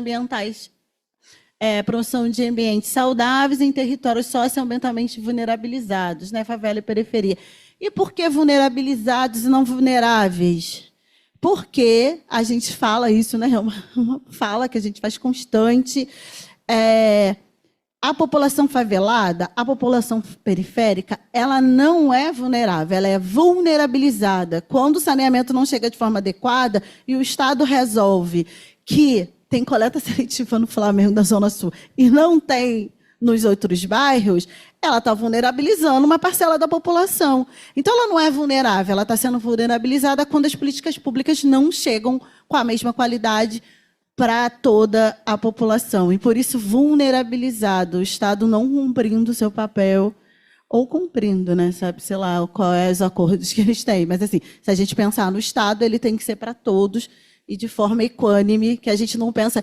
promoção de ambientes saudáveis em territórios socioambientalmente vulnerabilizados, né, favela e periferia. E por que vulnerabilizados e não vulneráveis? porque a gente fala isso, né? É uma fala que a gente faz constante. A população favelada, a população periférica, ela não é vulnerável, ela é vulnerabilizada. Quando o saneamento não chega de forma adequada e o Estado resolve que tem coleta seletiva no Flamengo da Zona Sul e não tem nos outros bairros, ela está vulnerabilizando uma parcela da população. Então, ela não é vulnerável, ela está sendo vulnerabilizada quando as políticas públicas não chegam com a mesma qualidade para toda a população. E, por isso, vulnerabilizado, o Estado não cumprindo o seu papel, ou cumprindo, né? Sabe, sei lá, quais os acordos que eles têm. Mas, assim, se a gente pensar no Estado, ele tem que ser para todos e de forma equânime, que a gente não pensa...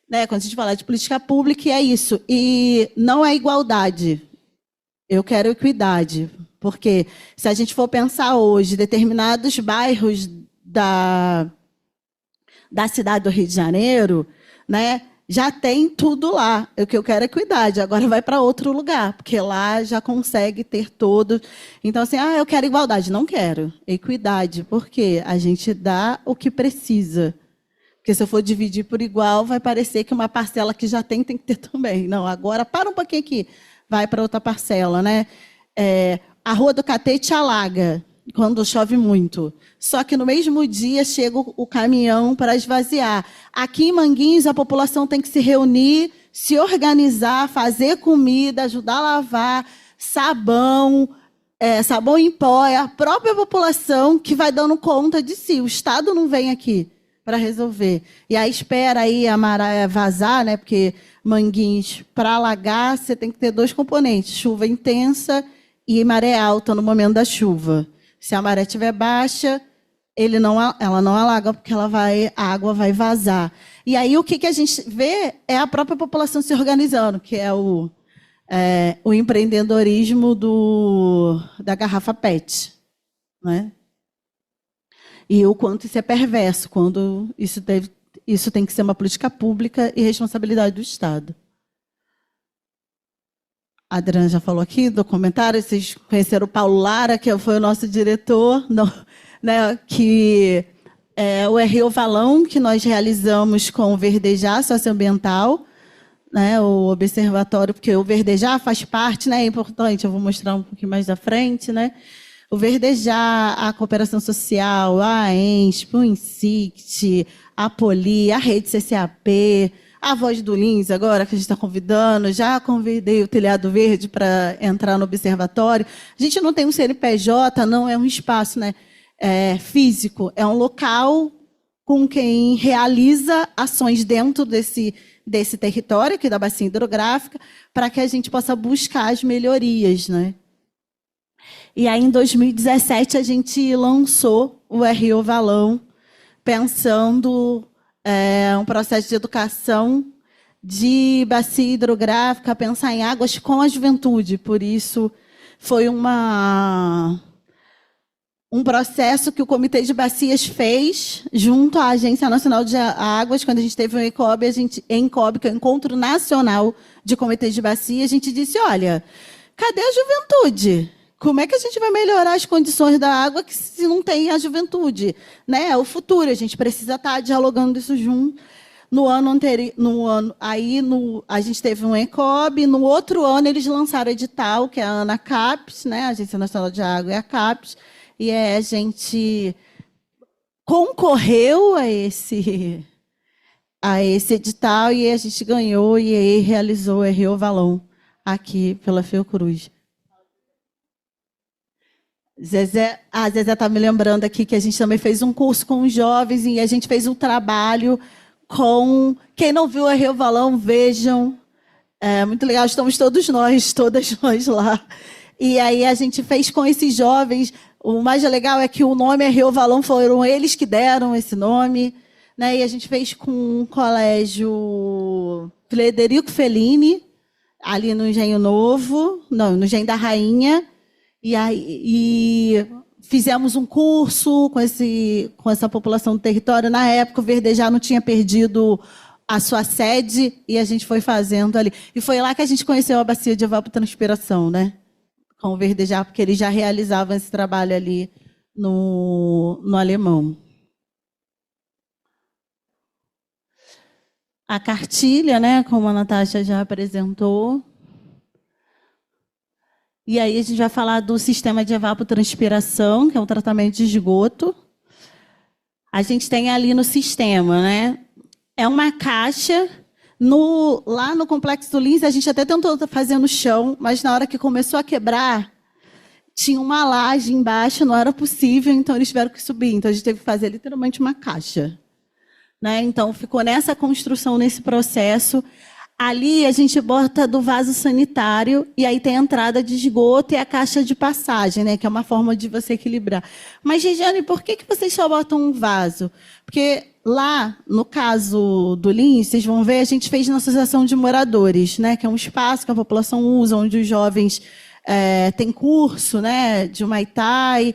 Né, quando a gente fala de política pública, é isso. E não é igualdade. Eu quero equidade. Porque se a gente for pensar hoje, determinados bairros da cidade do Rio de Janeiro, né, já tem tudo lá. O que eu quero é equidade. Agora vai para outro lugar, porque lá já consegue ter todo. Então, assim, eu quero igualdade. Não quero. Equidade. Porque a gente dá o que precisa. Porque se eu for dividir por igual, vai parecer que uma parcela que já tem que ter também. Não, agora para um pouquinho aqui, vai para outra parcela, né? A Rua do Catete alaga quando chove muito. Só que no mesmo dia chega o caminhão para esvaziar. Aqui em Manguinhos, a população tem que se reunir, se organizar, fazer comida, ajudar a lavar, sabão em pó. É a própria população que vai dando conta de si. O Estado não vem aqui para resolver. E aí espera aí a maré vazar, né? Porque Manguinhos, para alagar, você tem que ter dois componentes: chuva intensa e maré alta no momento da chuva. Se a maré estiver baixa, ela não alaga, porque a água vai vazar. E aí o que a gente vê é a própria população se organizando, que é o empreendedorismo da garrafa PET, né? E o quanto isso é perverso, quando isso tem que ser uma política pública e responsabilidade do Estado. A Adriana já falou aqui do comentário, vocês conheceram o Paulo Lara, que foi o nosso diretor, né, que é o RO Valão, que nós realizamos com o Verdejar Socioambiental, né, o observatório, porque o Verdejar faz parte, né, é importante, eu vou mostrar um pouquinho mais à frente, né? O Verdejar, a Cooperação Social, a ENSP, o INSICT, a Poli, a Rede CCAP, a Voz do Lins, agora que a gente está convidando, já convidei o Telhado Verde para entrar no observatório. A gente não tem um CNPJ, não é um espaço, né, físico, é um local com quem realiza ações dentro desse território aqui da bacia hidrográfica, para que a gente possa buscar as melhorias, né? E aí, em 2017, a gente lançou o RO Valão, pensando um processo de educação de bacia hidrográfica, pensar em águas com a juventude. Por isso, foi um processo que o Comitê de Bacias fez junto à Agência Nacional de Águas. Quando a gente teve o ENCOB, que é o Encontro Nacional de Comitês de Bacia, a gente disse, olha, cadê a juventude? Como é que a gente vai melhorar as condições da água se não tem a juventude? Né? É o futuro, a gente precisa estar dialogando isso junto. No ano anterior, a gente teve um ENCOB, no outro ano eles lançaram o edital, que é a ANACAPES, né? A Agência Nacional de Água e a CAPES, e a gente concorreu a esse edital e a gente ganhou e aí realizou o RO Valão aqui pela Fiocruz. A Zezé está me lembrando aqui que a gente também fez um curso com os jovens e a gente fez um trabalho com... Quem não viu o RO Valão, vejam. É muito legal, estamos todas nós lá. E aí a gente fez com esses jovens. O mais legal é que o nome RO Valão foram eles que deram esse nome, né? E a gente fez com o colégio Frederico Fellini, ali no Engenho Novo, não, no Engenho da Rainha. E fizemos um curso com essa população do território. Na época, o Verdejar não tinha perdido a sua sede e a gente foi fazendo ali. E foi lá que a gente conheceu a bacia de evapotranspiração, né? Com o Verdejar, porque eles já realizavam esse trabalho ali no Alemão. a cartilha, né, como a Natasha já apresentou. E aí a gente vai falar do sistema de evapotranspiração, que é o tratamento de esgoto. A gente tem ali no sistema, né? É uma caixa. Lá no Complexo do Lins, a gente até tentou fazer no chão, mas na hora que começou a quebrar, tinha uma laje embaixo, não era possível, então eles tiveram que subir. Então a gente teve que fazer literalmente uma caixa, né? Então ficou nessa construção, nesse processo. Ali a gente bota do vaso sanitário e aí tem a entrada de esgoto e a caixa de passagem, né? Que é uma forma de você equilibrar. Mas, Regiane, por que vocês só botam um vaso? Porque lá, no caso do Lins, vocês vão ver, a gente fez na Associação de Moradores, né? Que é um espaço que a população usa, onde os jovens têm curso, né? De Muay Thai.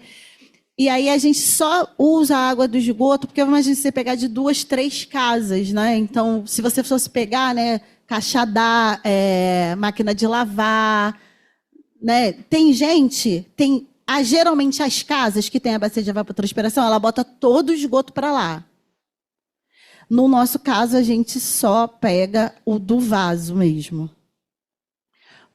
E aí a gente só usa a água do esgoto, porque imagina você pegar de 2, 3 casas, né? Então, se você fosse pegar, né? Caixa d'água, máquina de lavar, né? Tem gente, geralmente as casas que têm a bacia de evapotranspiração, ela bota todo o esgoto para lá. No nosso caso, a gente só pega o do vaso mesmo.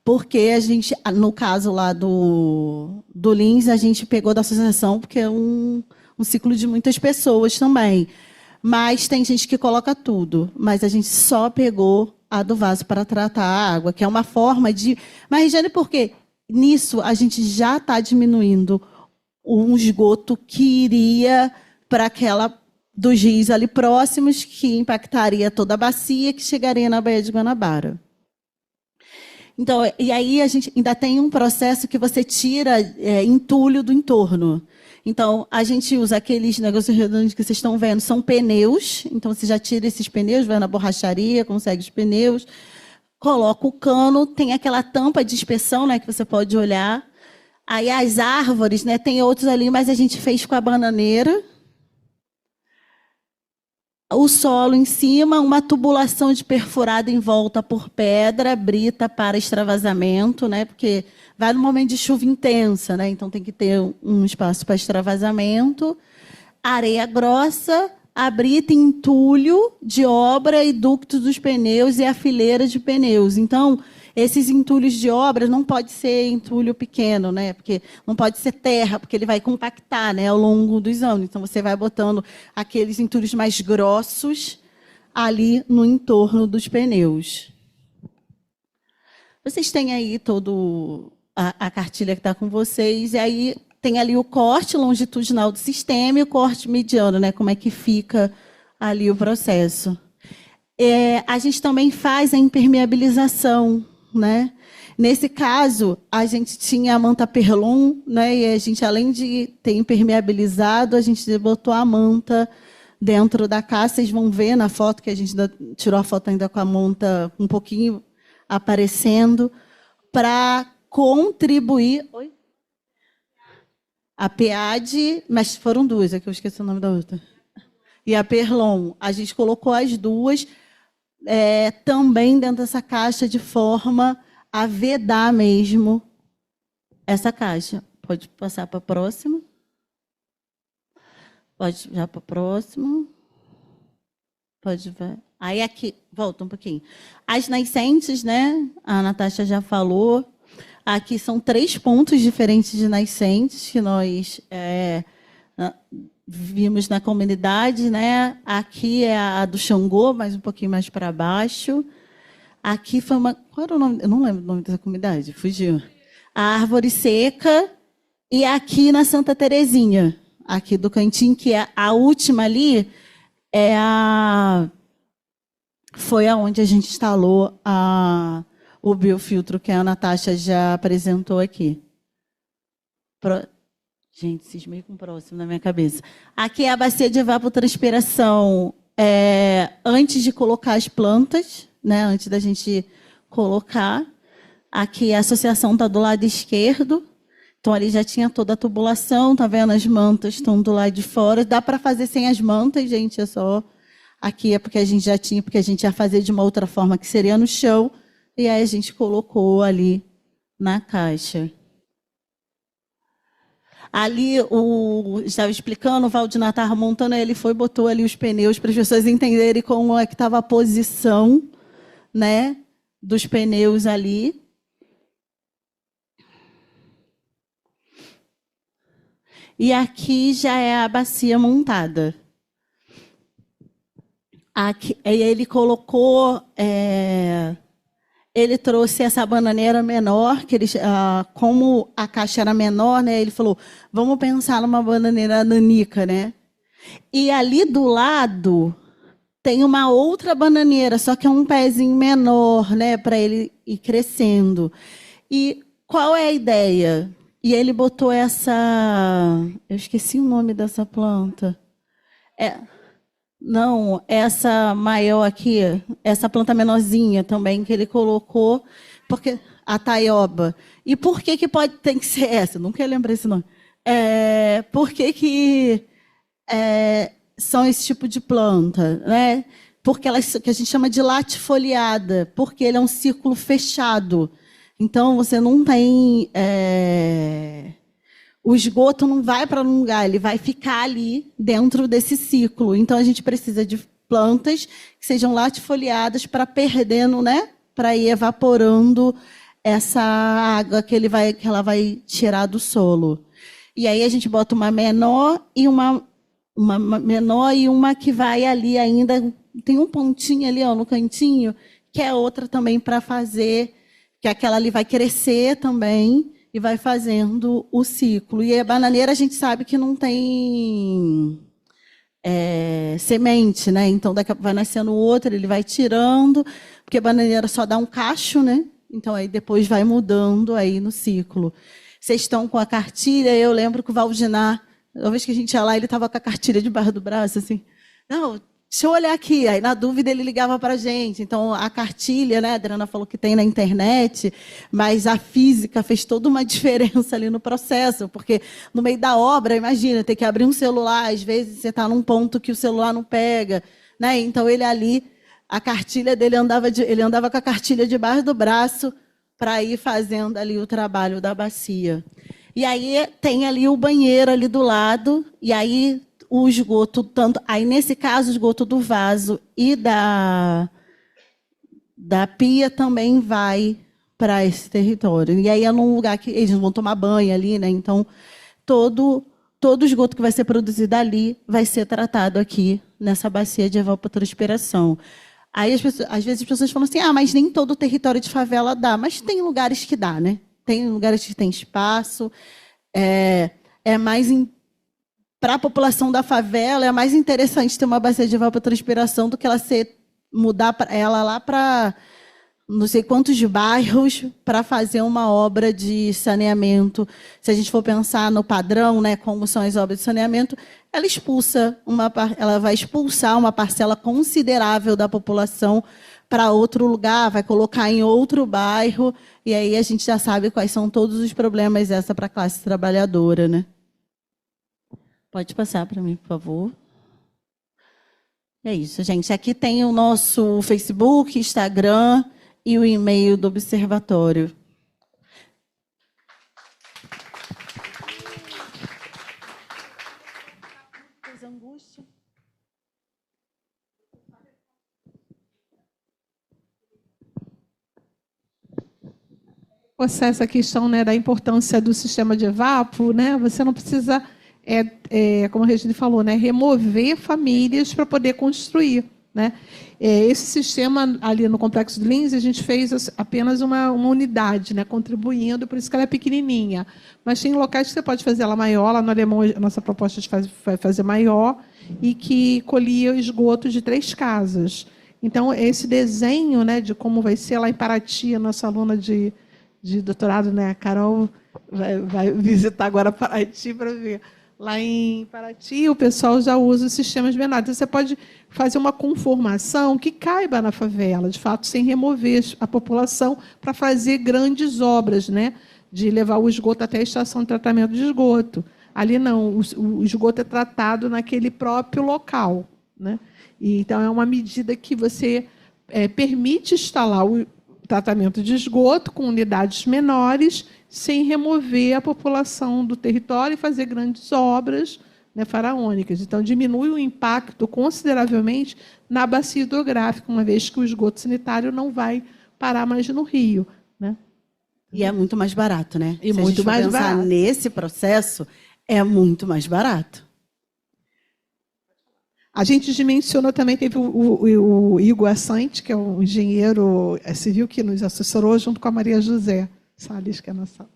Porque a gente, no caso lá do Lins, a gente pegou da associação, porque é um ciclo de muitas pessoas também. Mas tem gente que coloca tudo, mas a gente só pegou a do vaso para tratar a água, que é uma forma de... Mas, Regiane, por quê? Nisso, a gente já está diminuindo um esgoto que iria para aquela dos rios ali próximos, que impactaria toda a bacia, que chegaria na Baía de Guanabara. Então, e aí a gente ainda tem um processo que você tira entulho do entorno. Então, a gente usa aqueles negócios redondos que vocês estão vendo, são pneus. Então, você já tira esses pneus, vai na borracharia, consegue os pneus, coloca o cano, tem aquela tampa de inspeção, né, que você pode olhar. Aí as árvores, né, tem outros ali, mas a gente fez com a bananeira. O solo em cima, uma tubulação de perfurada em volta por pedra, brita para extravasamento, né? Porque vai no momento de chuva intensa, né? Então tem que ter um espaço para extravasamento. Areia grossa, a brita, entulho de obra e ductos dos pneus e a fileira de pneus. Então, esses entulhos de obra não pode ser entulho pequeno, né? Porque não pode ser terra, porque ele vai compactar, né, ao longo dos anos. Então, você vai botando aqueles entulhos mais grossos ali no entorno dos pneus. Vocês têm aí todo a cartilha que está com vocês, e aí tem ali o corte longitudinal do sistema e o corte mediano, né? Como é que fica ali o processo. A gente também faz a impermeabilização, né? Nesse caso, a gente tinha a manta Perlon, né? E a gente, além de ter impermeabilizado, a gente botou a manta dentro da caixa. Vocês vão ver na foto, que a gente tirou a foto ainda com a manta um pouquinho aparecendo, para contribuir... Oi? A PEAD, mas foram duas, aqui eu esqueci o nome da outra. E a Perlon, a gente colocou as duas também dentro dessa caixa, de forma a vedar mesmo essa caixa. Pode passar para a próxima. Pode já para a próxima. Pode ver. Aí aqui, volta um pouquinho. As nascentes, né? A Natasha já falou. Aqui são 3 pontos diferentes de nascentes que nós vimos na comunidade, né? Aqui é a do Xangô, mas um pouquinho mais para baixo. Aqui foi uma... Qual era o nome? Eu não lembro o nome dessa comunidade, fugiu. A Árvore Seca. E aqui na Santa Terezinha, aqui do cantinho, que é a última ali, foi aonde a gente instalou o biofiltro que a Natasha já apresentou aqui. Gente, cismei com o próximo na minha cabeça. Aqui é a bacia de evapotranspiração antes de colocar as plantas, né? Antes da gente colocar. Aqui a associação está do lado esquerdo. Então, ali já tinha toda a tubulação, tá vendo? As mantas estão do lado de fora. Dá para fazer sem as mantas, gente, é só... Aqui é porque a gente já tinha, porque a gente ia fazer de uma outra forma, que seria no chão. E aí a gente colocou ali na caixa. Ali, estava explicando, o Valdinar estava montando, ele foi e botou ali os pneus para as pessoas entenderem como é que estava a posição, né, dos pneus ali. E aqui já é a bacia montada. Aqui, ele colocou... ele trouxe essa bananeira menor, que como a caixa era menor, né, ele falou, vamos pensar numa bananeira nanica, né? E ali do lado tem uma outra bananeira, só que é um pezinho menor, né, para ele ir crescendo. E qual é a ideia? E ele botou essa... Eu esqueci o nome dessa planta. Não, essa maior aqui, essa planta menorzinha também que ele colocou, porque a taioba. E por que tem que ser essa? Eu nunca lembro esse nome. Por que são esse tipo de planta, né? Porque elas, que a gente chama de latifoliada, porque ele é um círculo fechado. Então você não tem o esgoto não vai para um lugar, ele vai ficar ali dentro desse ciclo. Então, a gente precisa de plantas que sejam latifoliadas para perdendo, né? Para ir evaporando essa água que ela vai tirar do solo. E aí a gente bota uma menor e uma menor e uma que vai ali ainda, tem um pontinho ali, ó, no cantinho, que é outra também para fazer, que aquela ali vai crescer também, e vai fazendo o ciclo. E a bananeira a gente sabe que não tem semente, né? Então daqui a pouco vai nascendo outro, ele vai tirando, porque a bananeira só dá um cacho, né? Então aí depois vai mudando aí no ciclo. Vocês estão com a cartilha, eu lembro que o Valdinar, uma vez que a gente ia lá, ele estava com a cartilha debaixo do braço, assim, não, deixa eu olhar aqui. Aí, na dúvida, ele ligava para a gente. Então, a cartilha, né, a Adriana falou que tem na internet, mas a física fez toda uma diferença ali no processo, porque no meio da obra, imagina, ter que abrir um celular, às vezes você está num ponto que o celular não pega, né? Então, ele ali, a cartilha dele, ele andava com a cartilha debaixo do braço para ir fazendo ali o trabalho da bacia. E aí, tem ali o banheiro ali do lado, e aí... o esgoto, tanto aí nesse caso o esgoto do vaso e da pia também vai para esse território. E aí é num lugar que eles vão tomar banho ali, né? Então todo o esgoto que vai ser produzido ali vai ser tratado aqui nessa bacia de evapotranspiração. Aí às vezes as pessoas falam assim: mas nem todo o território de favela dá, mas tem lugares que dá, né? Tem lugares que tem espaço, mais para a população da favela, é mais interessante ter uma bacia de evapotranspiração do que mudar ela lá para não sei quantos bairros para fazer uma obra de saneamento. Se a gente for pensar no padrão, né, como são as obras de saneamento, ela vai expulsar uma parcela considerável da população para outro lugar, vai colocar em outro bairro, e aí a gente já sabe quais são todos os problemas para a classe trabalhadora, né? Pode passar para mim, por favor. É isso, gente. Aqui tem o nosso Facebook, Instagram e o e-mail do Observatório. Essa questão, né, da importância do sistema de evapo, né? Você não precisa... como a Regina falou, né, remover famílias para poder construir, né? Esse sistema ali no Complexo do Lins, a gente fez apenas uma unidade, né, contribuindo, por isso que ela é pequenininha. Mas tem locais que você pode fazer ela maior, lá no Alemão a nossa proposta vai fazer maior, e que colhia esgoto de 3 casas. Então, esse desenho, né, de como vai ser lá em Paraty, a nossa aluna de doutorado, né, a Carol, vai visitar agora Paraty para ver. Lá em Paraty, o pessoal já usa os sistemas menores. Então, você pode fazer uma conformação que caiba na favela, de fato, sem remover a população, para fazer grandes obras, né? De levar o esgoto até a estação de tratamento de esgoto. Ali não, o esgoto é tratado naquele próprio local, né? E, então, é uma medida que você permite instalar tratamento de esgoto com unidades menores, sem remover a população do território e fazer grandes obras, né, faraônicas. Então, diminui o impacto consideravelmente na bacia hidrográfica, uma vez que o esgoto sanitário não vai parar mais no rio, né? E é muito mais barato, né? E Se a muito gente for mais pensar barato. nesse processo, é muito mais barato. A gente dimensionou também, teve o Igor Assante, que é um engenheiro civil que nos assessorou, junto com a Maria José Salles, que é a nossa...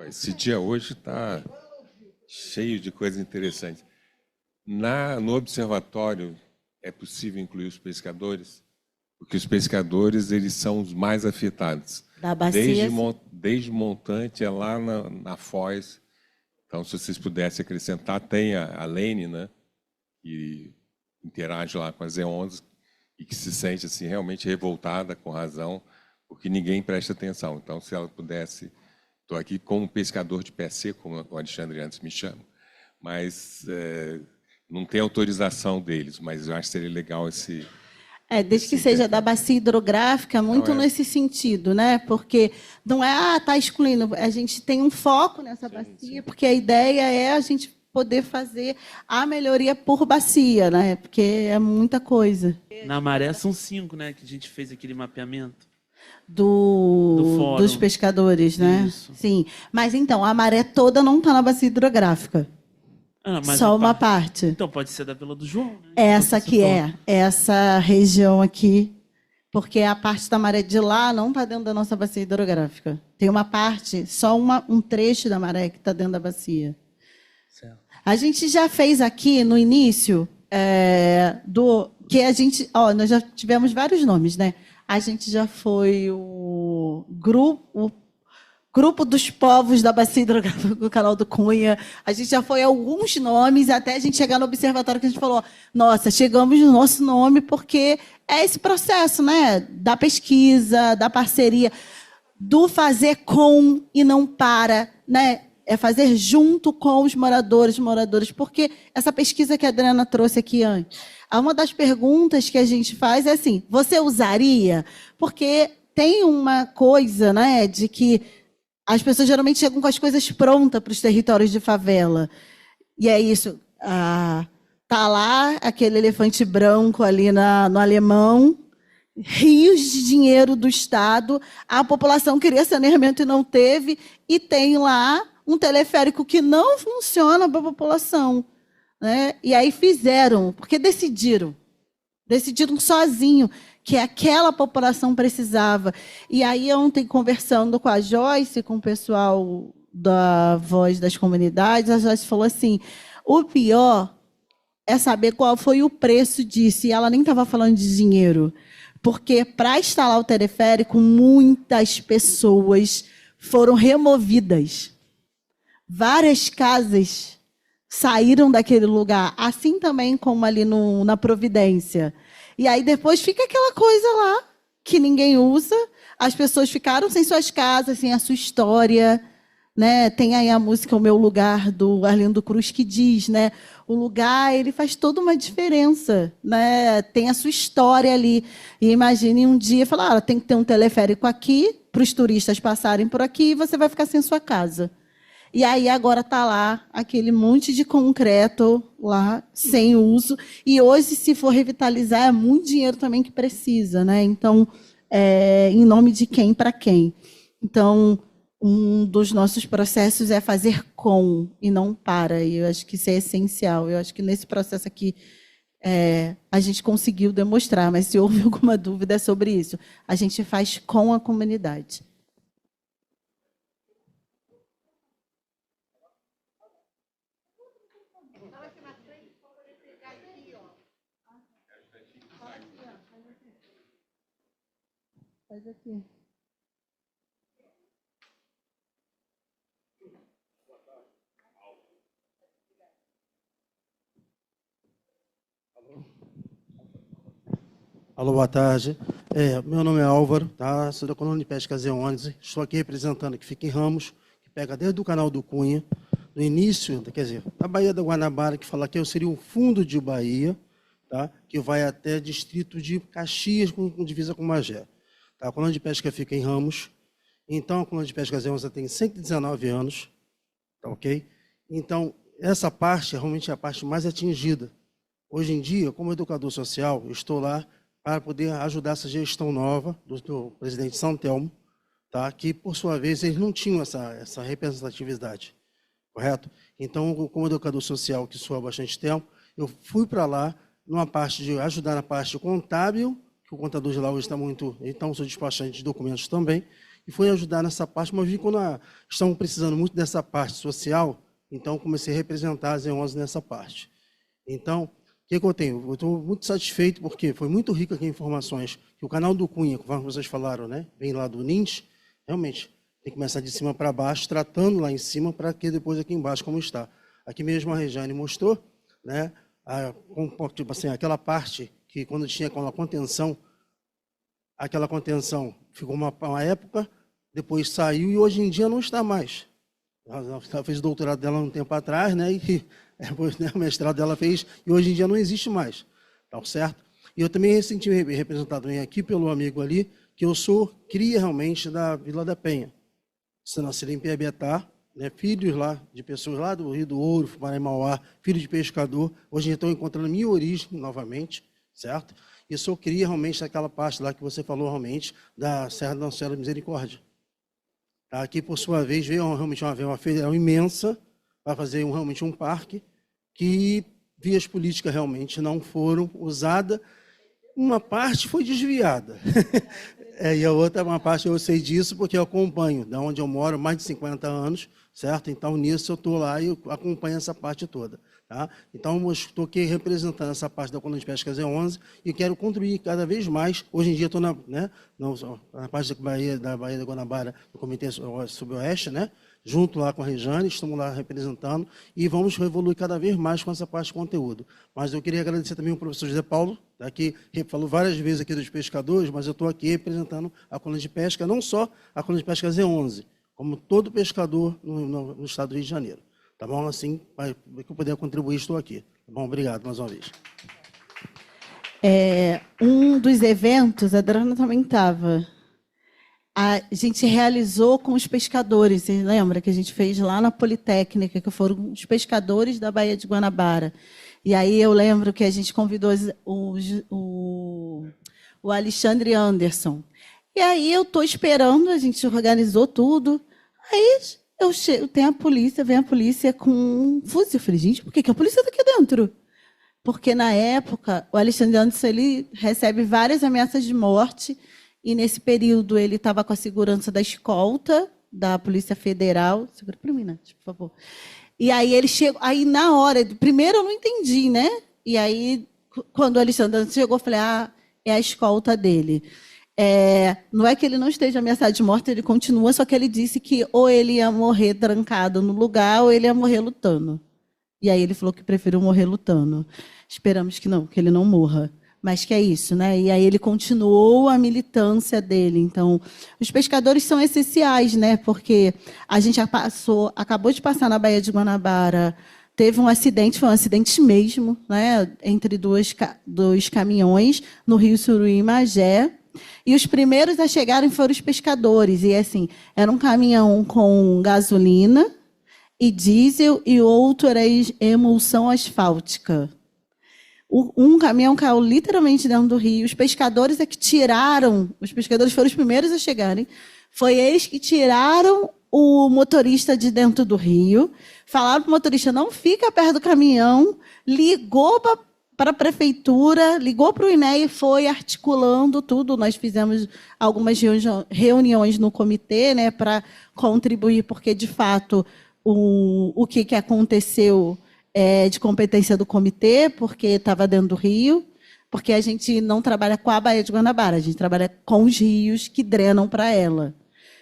Esse dia hoje está cheio de coisas interessantes. No observatório, é possível incluir os pescadores, porque os pescadores eles são os mais afetados. Da bacia. Desde o montante é lá na Foz. Então, se vocês pudessem acrescentar, tem a Lene, né, que interage lá com a Z11 e que se sente assim, realmente revoltada, com razão, porque ninguém presta atenção. Então, se ela pudesse... Estou aqui como pescador de pé seco, como o Alexandre antes me chama, mas não tem autorização deles, mas eu acho que seria legal esse... Desde que seja da bacia hidrográfica, muito nesse sentido, né? Porque não é, tá excluindo, a gente tem um foco nessa bacia, porque a ideia é a gente poder fazer a melhoria por bacia, né? Porque é muita coisa. Na Maré são 5, né, que a gente fez aquele mapeamento. Dos pescadores, né? Isso. Sim. Mas então, a maré toda não está na bacia hidrográfica. Mas só uma parte. Então pode ser da Vila do João, né? Essa aqui essa região aqui, porque a parte da maré de lá não está dentro da nossa bacia hidrográfica. Tem uma parte, só um trecho da maré que está dentro da bacia. Certo. A gente já fez aqui no início que a gente, nós já tivemos vários nomes, né? A gente já foi o grupo dos povos da bacia hidrográfica do Canal do Cunha. A gente já foi alguns nomes, até a gente chegar no observatório que a gente falou, nossa, chegamos no nosso nome, porque é esse processo, né? Da pesquisa, da parceria, do fazer com e não para, né? É fazer junto com os moradores, porque essa pesquisa que a Adriana trouxe aqui antes, uma das perguntas que a gente faz é assim, você usaria? Porque tem uma coisa, né, de que as pessoas geralmente chegam com as coisas prontas para os territórios de favela. E é isso, tá lá aquele elefante branco ali no Alemão, rios de dinheiro do Estado, a população queria saneamento e não teve, e tem lá um teleférico que não funciona para a população, né? E aí fizeram, porque decidiram sozinho que aquela população precisava. E aí ontem, conversando com a Joyce, com o pessoal da Voz das Comunidades, a Joyce falou assim, o pior é saber qual foi o preço disso, e ela nem estava falando de dinheiro, porque para instalar o teleférico, muitas pessoas foram removidas. Várias casas saíram daquele lugar, assim também como ali na Providência. E aí depois fica aquela coisa lá, que ninguém usa, as pessoas ficaram sem suas casas, sem a sua história, né? Tem aí a música O Meu Lugar, do Arlindo Cruz, que diz, né? O lugar, ele faz toda uma diferença, né? Tem a sua história ali. E imagine um dia falar, tem que ter um teleférico aqui, para os turistas passarem por aqui, e você vai ficar sem sua casa. E aí agora está lá aquele monte de concreto lá, sem uso. E hoje, se for revitalizar, é muito dinheiro também que precisa, né? Então, em nome de quem para quem? Então, um dos nossos processos é fazer com e não para. E eu acho que isso é essencial. Eu acho que nesse processo aqui a gente conseguiu demonstrar, mas se houve alguma dúvida sobre isso, a gente faz com a comunidade. Faz aqui. Alô, boa tarde. Meu nome é Álvaro, tá? Sou da Colônia de Pesca Z11. Estou aqui representando que fica em Ramos, que pega desde o Canal do Cunha, no início, quer dizer, da Baía da Guanabara, que fala que eu seria um fundo de Bahia, tá? Que vai até distrito de Caxias, com divisa com Magé. Tá? A colônia de pesca fica em Ramos. Então, a colônia de pesca Zé Onze tem 119 anos, tá ok? Então, essa parte realmente é a parte mais atingida. Hoje em dia, como educador social, eu estou lá para poder ajudar essa gestão nova do presidente Santelmo, tá? Que, por sua vez, eles não tinham essa representatividade, correto? Então, como educador social, que sou há bastante tempo, eu fui para lá numa parte de ajudar na parte contábil, que o contador de lá hoje está muito... Então, sou despachante de documentos também, e fui ajudar nessa parte, mas vi quando estão precisando muito dessa parte social, então comecei a representar as E11 nessa parte. Então, o que eu tenho? Eu estou muito satisfeito, porque foi muito rico aqui em informações, que o canal do Cunha, conforme vocês falaram, né, vem lá do NINS, realmente tem que começar de cima para baixo, tratando lá em cima, para que depois aqui embaixo como está. Aqui mesmo a Regiane mostrou, né, tipo assim, aquela parte que quando tinha aquela contenção ficou uma época, depois saiu e hoje em dia não está mais. Ela fez o doutorado dela um tempo atrás, né? E depois, né, o mestrado dela fez, e hoje em dia não existe mais. Tá certo? E eu também me senti representado aqui pelo amigo ali, que eu sou cria realmente da Vila da Penha. Se nasci em Piabetá, né, filhos lá de pessoas lá do Rio do Ouro, Fumaré Mauá, filho de pescador. Hoje estou encontrando minha origem novamente, certo? E sou cria realmente daquela parte lá que você falou realmente, da Serra da Nossa Senhora da Misericórdia. Tá? Aqui, por sua vez, veio realmente uma federal imensa para fazer realmente um parque que vias políticas realmente não foram usadas. Uma parte foi desviada. E a outra, uma parte eu sei disso porque eu acompanho, da onde eu moro, mais de 50 anos, certo? Então, nisso eu estou lá e eu acompanho essa parte toda. Tá? Então, eu estou aqui representando essa parte da colônia de pesca Zé Onze e quero contribuir cada vez mais. Hoje em dia estou na parte da Baía da Guanabara, do Comitê Suboeste, né? Junto lá com a Regiane, estamos lá representando e vamos evoluir cada vez mais com essa parte de conteúdo. Mas eu queria agradecer também ao professor José Paulo, tá, que falou várias vezes aqui dos pescadores, mas eu estou aqui representando a colônia de pesca, não só a colônia de pesca Zé Onze, como todo pescador no estado do Rio de Janeiro. Tá bom? Assim, para que eu puder contribuir, estou aqui. Tá bom? Obrigado mais uma vez. Um dos eventos, a Adriana também estava, a gente realizou com os pescadores. Você lembra que a gente fez lá na Politécnica, que foram os pescadores da Baía de Guanabara. E aí eu lembro que a gente convidou o Alexandre Anderson. E aí eu estou esperando, a gente organizou tudo. Aí vem a polícia com um fuzil. Eu falei, gente, por que a polícia está aqui dentro? Porque, na época, o Alexandre Anderson ele recebe várias ameaças de morte, e, nesse período, ele estava com a segurança da escolta da Polícia Federal. Segura para mim, Nath, por favor. E aí ele chegou, aí na hora, primeiro eu não entendi, né? E aí, quando o Alexandre Anderson chegou, eu falei, é a escolta dele. Não é que ele não esteja ameaçado de morte, ele continua, só que ele disse que ou ele ia morrer trancado no lugar ou ele ia morrer lutando. E aí ele falou que preferiu morrer lutando. Esperamos que não, que ele não morra. Mas que é isso, né? E aí ele continuou a militância dele. Então, os pescadores são essenciais, né? Porque a gente acabou de passar na Baía de Guanabara, teve um acidente, foi um acidente mesmo, né? Entre dois caminhões no Rio Suruí e Magé. E os primeiros a chegarem foram os pescadores. E assim, era um caminhão com gasolina e diesel, e o outro era emulsão asfáltica. Um caminhão caiu literalmente dentro do rio. Os pescadores os pescadores foram os primeiros a chegarem. Foi eles que tiraram o motorista de dentro do rio, falaram para o motorista, não fica perto do caminhão, ligou para a prefeitura, ligou para o INEA e foi articulando tudo. Nós fizemos algumas reuniões no comitê, né, para contribuir, porque, de fato, o que aconteceu de competência do comitê, porque estava dentro do rio, porque a gente não trabalha com a Baía de Guanabara, a gente trabalha com os rios que drenam para ela.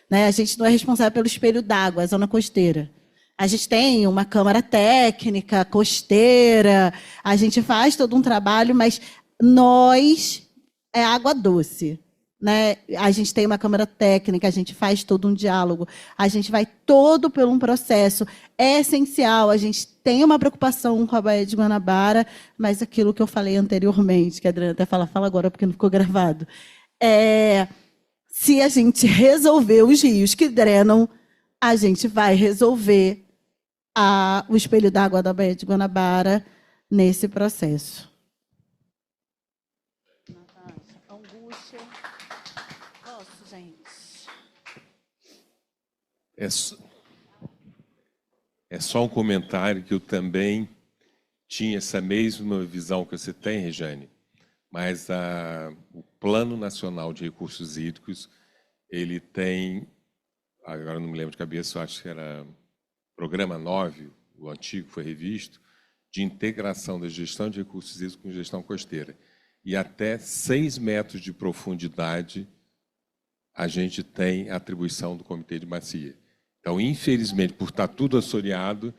Né? A gente não é responsável pelo espelho d'água, a zona costeira. A gente tem uma câmara técnica, costeira, a gente faz todo um trabalho, mas nós é água doce. né? A gente tem uma câmara técnica, a gente faz todo um diálogo, a gente vai todo por um processo. É essencial, a gente tem uma preocupação com a Baía de Guanabara, mas aquilo que eu falei anteriormente, que a Adriana até fala agora porque não ficou gravado, se a gente resolver os rios que drenam, a gente vai resolver o espelho d'água da Baía de Guanabara nesse processo. É só um comentário que eu também tinha essa mesma visão que você tem, Regiane, mas o Plano Nacional de Recursos Hídricos, ele tem, agora não me lembro de cabeça, eu acho que era Programa 9, o antigo foi revisto, de integração da gestão de recursos hídricos com gestão costeira. E até 6 metros de profundidade a gente tem a atribuição do Comitê de Bacia. Então, infelizmente, por estar tudo assoreado,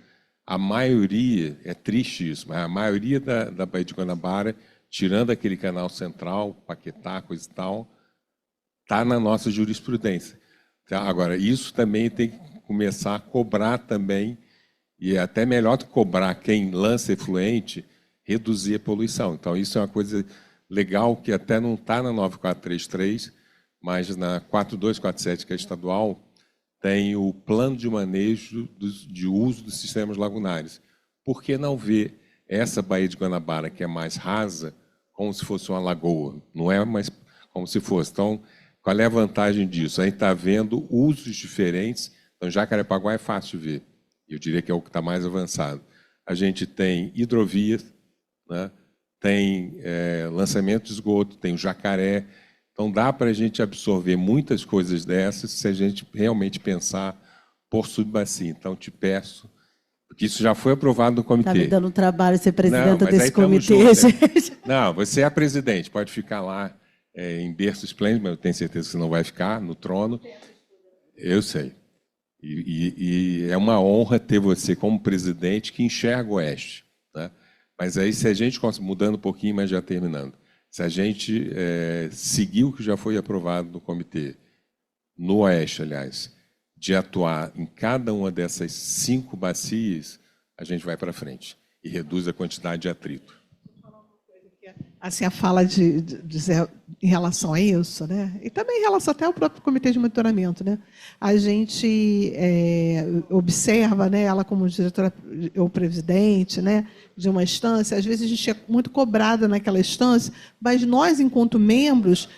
a maioria, é triste isso, mas a maioria da Baía de Guanabara, tirando aquele canal central, Paquetá, coisa e tal, está na nossa jurisprudência. Então, agora, isso também tem que começar a cobrar também, e é até melhor do que cobrar quem lança efluente, reduzir a poluição. Então, isso é uma coisa legal que até não está na 9433, mas na 4247, que é estadual, tem o plano de manejo de uso dos sistemas lagunares. Por que não ver essa Baía de Guanabara, que é mais rasa, como se fosse uma lagoa? Não é mais como se fosse. Então, qual é a vantagem disso? A gente está vendo usos diferentes. Então, Jacarepaguá é fácil de ver. Eu diria que é o que está mais avançado. A gente tem hidrovias, né? Tem lançamento de esgoto, tem o jacaré. Então, dá para a gente absorver muitas coisas dessas se a gente realmente pensar por subbacia. Então, te peço, porque isso já foi aprovado no comitê. Está me dando trabalho ser presidenta mas aí desse estamos comitê, juntos, né? gente. Não, você é a presidente, pode ficar lá em berço esplêndido, mas eu tenho certeza que você não vai ficar no trono. Eu sei. E é uma honra ter você como presidente que enxerga o Oeste, né? Mas aí, se a gente, mudando um pouquinho, mas já terminando, se a gente seguir o que já foi aprovado no comitê, no Oeste, aliás, de atuar em cada uma dessas 5 bacias, a gente vai para frente e reduz a quantidade de atrito. Assim, a fala de Zé em relação a isso, né? E também em relação até ao próprio comitê de monitoramento, né? A gente observa, né, ela como diretora ou presidente, né, de uma instância, às vezes a gente é muito cobrada naquela instância, mas nós, enquanto membros,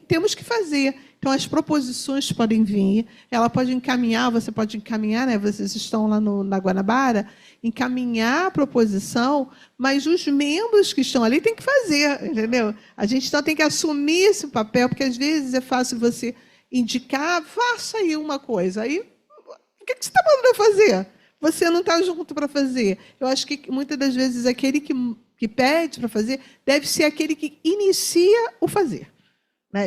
temos que fazer. Então, as proposições podem vir, ela pode encaminhar, você pode encaminhar, né? Vocês estão lá na Guanabara, encaminhar a proposição, mas os membros que estão ali têm que fazer, entendeu? A gente então tem que assumir esse papel, porque às vezes é fácil você indicar, faça aí uma coisa. Aí, o que você está mandando eu fazer? Você não está junto para fazer. Eu acho que muitas das vezes aquele que pede para fazer deve ser aquele que inicia o fazer.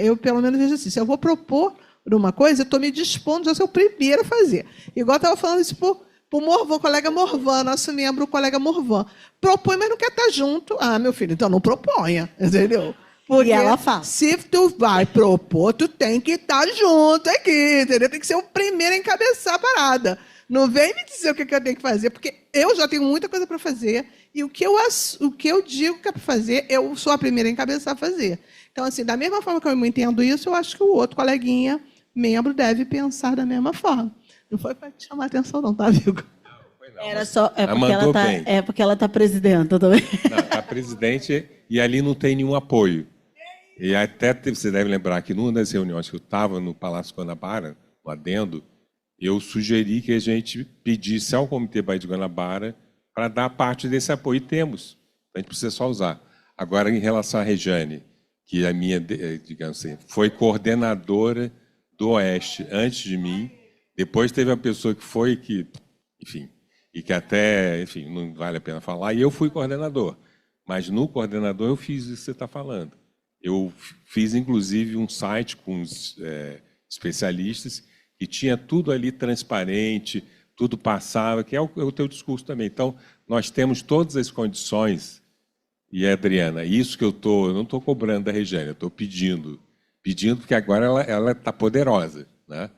Eu, pelo menos, vejo assim, se eu vou propor uma coisa, eu estou me dispondo a ser o primeiro a fazer. Igual eu estava falando isso para o Morvan, o colega Morvan, nosso membro, o colega Morvan. Propõe, mas não quer estar junto. Ah, meu filho, então não proponha, entendeu? Porque e ela fala. Se tu vai propor, tu tem que estar junto aqui, entendeu? Tem que ser o primeiro a encabeçar a parada. Não vem me dizer o que eu tenho que fazer, porque eu já tenho muita coisa para fazer, e o que eu digo que é para fazer, eu sou a primeira a encabeçar a fazer. Então, assim, da mesma forma que eu entendo isso, eu acho que o outro coleguinha, membro, deve pensar da mesma forma. Não foi para te chamar a atenção, não, tá, Vigo? Era só, porque ela está presidenta também. Não, a presidente, e ali não tem nenhum apoio. E até você deve lembrar que numa das reuniões que eu estava no Palácio Guanabara, no adendo, eu sugeri que a gente pedisse ao Comitê Baía de Guanabara para dar parte desse apoio. E temos. A gente precisa só usar. Agora, em relação à Regiane, que a minha, digamos assim, foi coordenadora do Oeste antes de mim, depois teve uma pessoa que foi, enfim, e que até, enfim, não vale a pena falar, e eu fui coordenador. Mas no coordenador eu fiz isso que você está falando. Eu fiz, inclusive, um site com os especialistas que tinha tudo ali transparente, tudo passava, que é o teu discurso também. Então, nós temos todas as condições. E, Adriana, isso que eu não estou cobrando da Regiane, eu estou pedindo pedindo, porque agora ela está poderosa, né?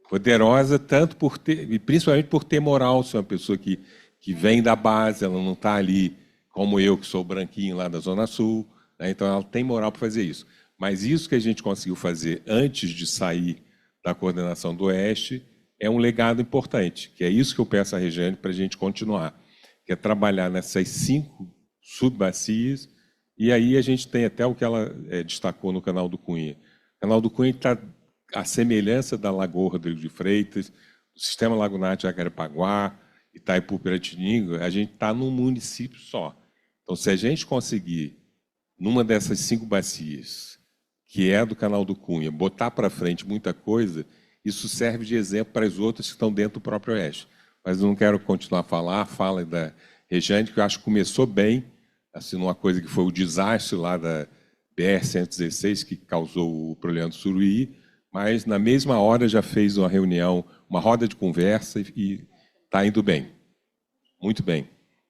Poderosa tanto por ter, e principalmente por ter moral, ser uma pessoa que vem da base, ela não está ali como eu, que sou branquinho lá da Zona Sul, né? Então ela tem moral para fazer isso. Mas isso que a gente conseguiu fazer antes de sair da coordenação do Oeste é um legado importante, que é isso que eu peço à Regiane para a gente continuar, que é trabalhar nessas 5 subbacias, e aí a gente tem até o que ela destacou no Canal do Cunha. O Canal do Cunha está à semelhança da Lagoa Rodrigo de Freitas, do Sistema Lagunar de Jacarepaguá, Itaipu, Piratininga, a gente está num município só. Então, se a gente conseguir, numa dessas 5 bacias, que é do Canal do Cunha, botar para frente muita coisa, isso serve de exemplo para as outras que estão dentro do próprio Oeste. Mas eu não quero continuar a falar, a fala da Regiane, que eu acho que começou bem, assim, numa coisa que foi o desastre lá da BR-116, que causou o problema do Suruí, mas na mesma hora já fez uma reunião, uma roda de conversa e está indo bem. Muito bem.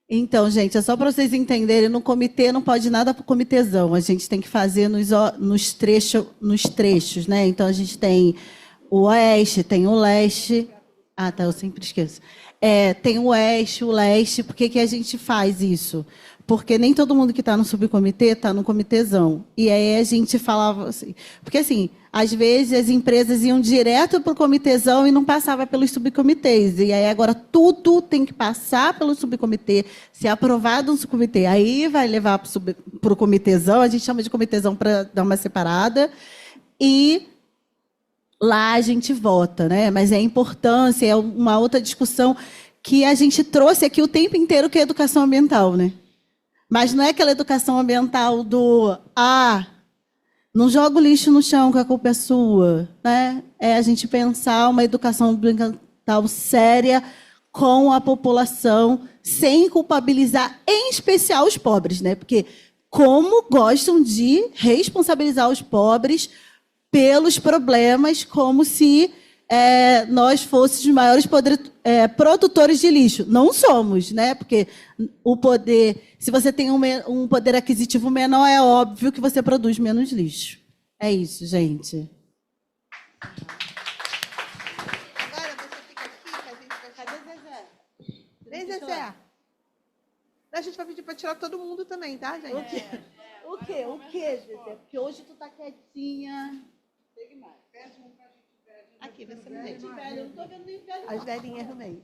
Então, gente, é só para vocês entenderem, no comitê não pode nada para o comitêzão, a gente tem que fazer nos trechos, né? Então, a gente tem o Oeste, tem o Leste. Ah, tá, eu sempre esqueço. Tem o Oeste, o Leste. Por que a gente faz isso? Porque nem todo mundo que está no subcomitê está no comitêzão. E aí a gente falava assim... Porque, assim, às vezes as empresas iam direto para o comitêzão e não passava pelos subcomitês. E aí agora tudo tem que passar pelo subcomitê, ser aprovado no subcomitê. Aí vai levar para o comitêzão, a gente chama de comitêzão para dar uma separada. E lá a gente vota, né? Mas é a importância, é uma outra discussão que a gente trouxe aqui o tempo inteiro, que é a educação ambiental, né? Mas não é aquela educação ambiental do não joga o lixo no chão, que a culpa é sua, né? É a gente pensar uma educação ambiental séria com a população, sem culpabilizar, em especial os pobres, né? Porque como gostam de responsabilizar os pobres pelos problemas, como se nós fôssemos os maiores produtores de lixo. Não somos, né? Porque o poder, se você tem um poder aquisitivo menor, é óbvio que você produz menos lixo. É isso, gente. Agora você fica aqui, que a gente vai... Cadê Zezé? Vem, Zezé. A gente vai pedir para tirar todo mundo também, tá, gente? O quê, Zezé? Porque hoje tu tá quietinha. Pegue mais. Aqui, vê se eu me Eu não tô vendo nem velho. As velhinhas no meio.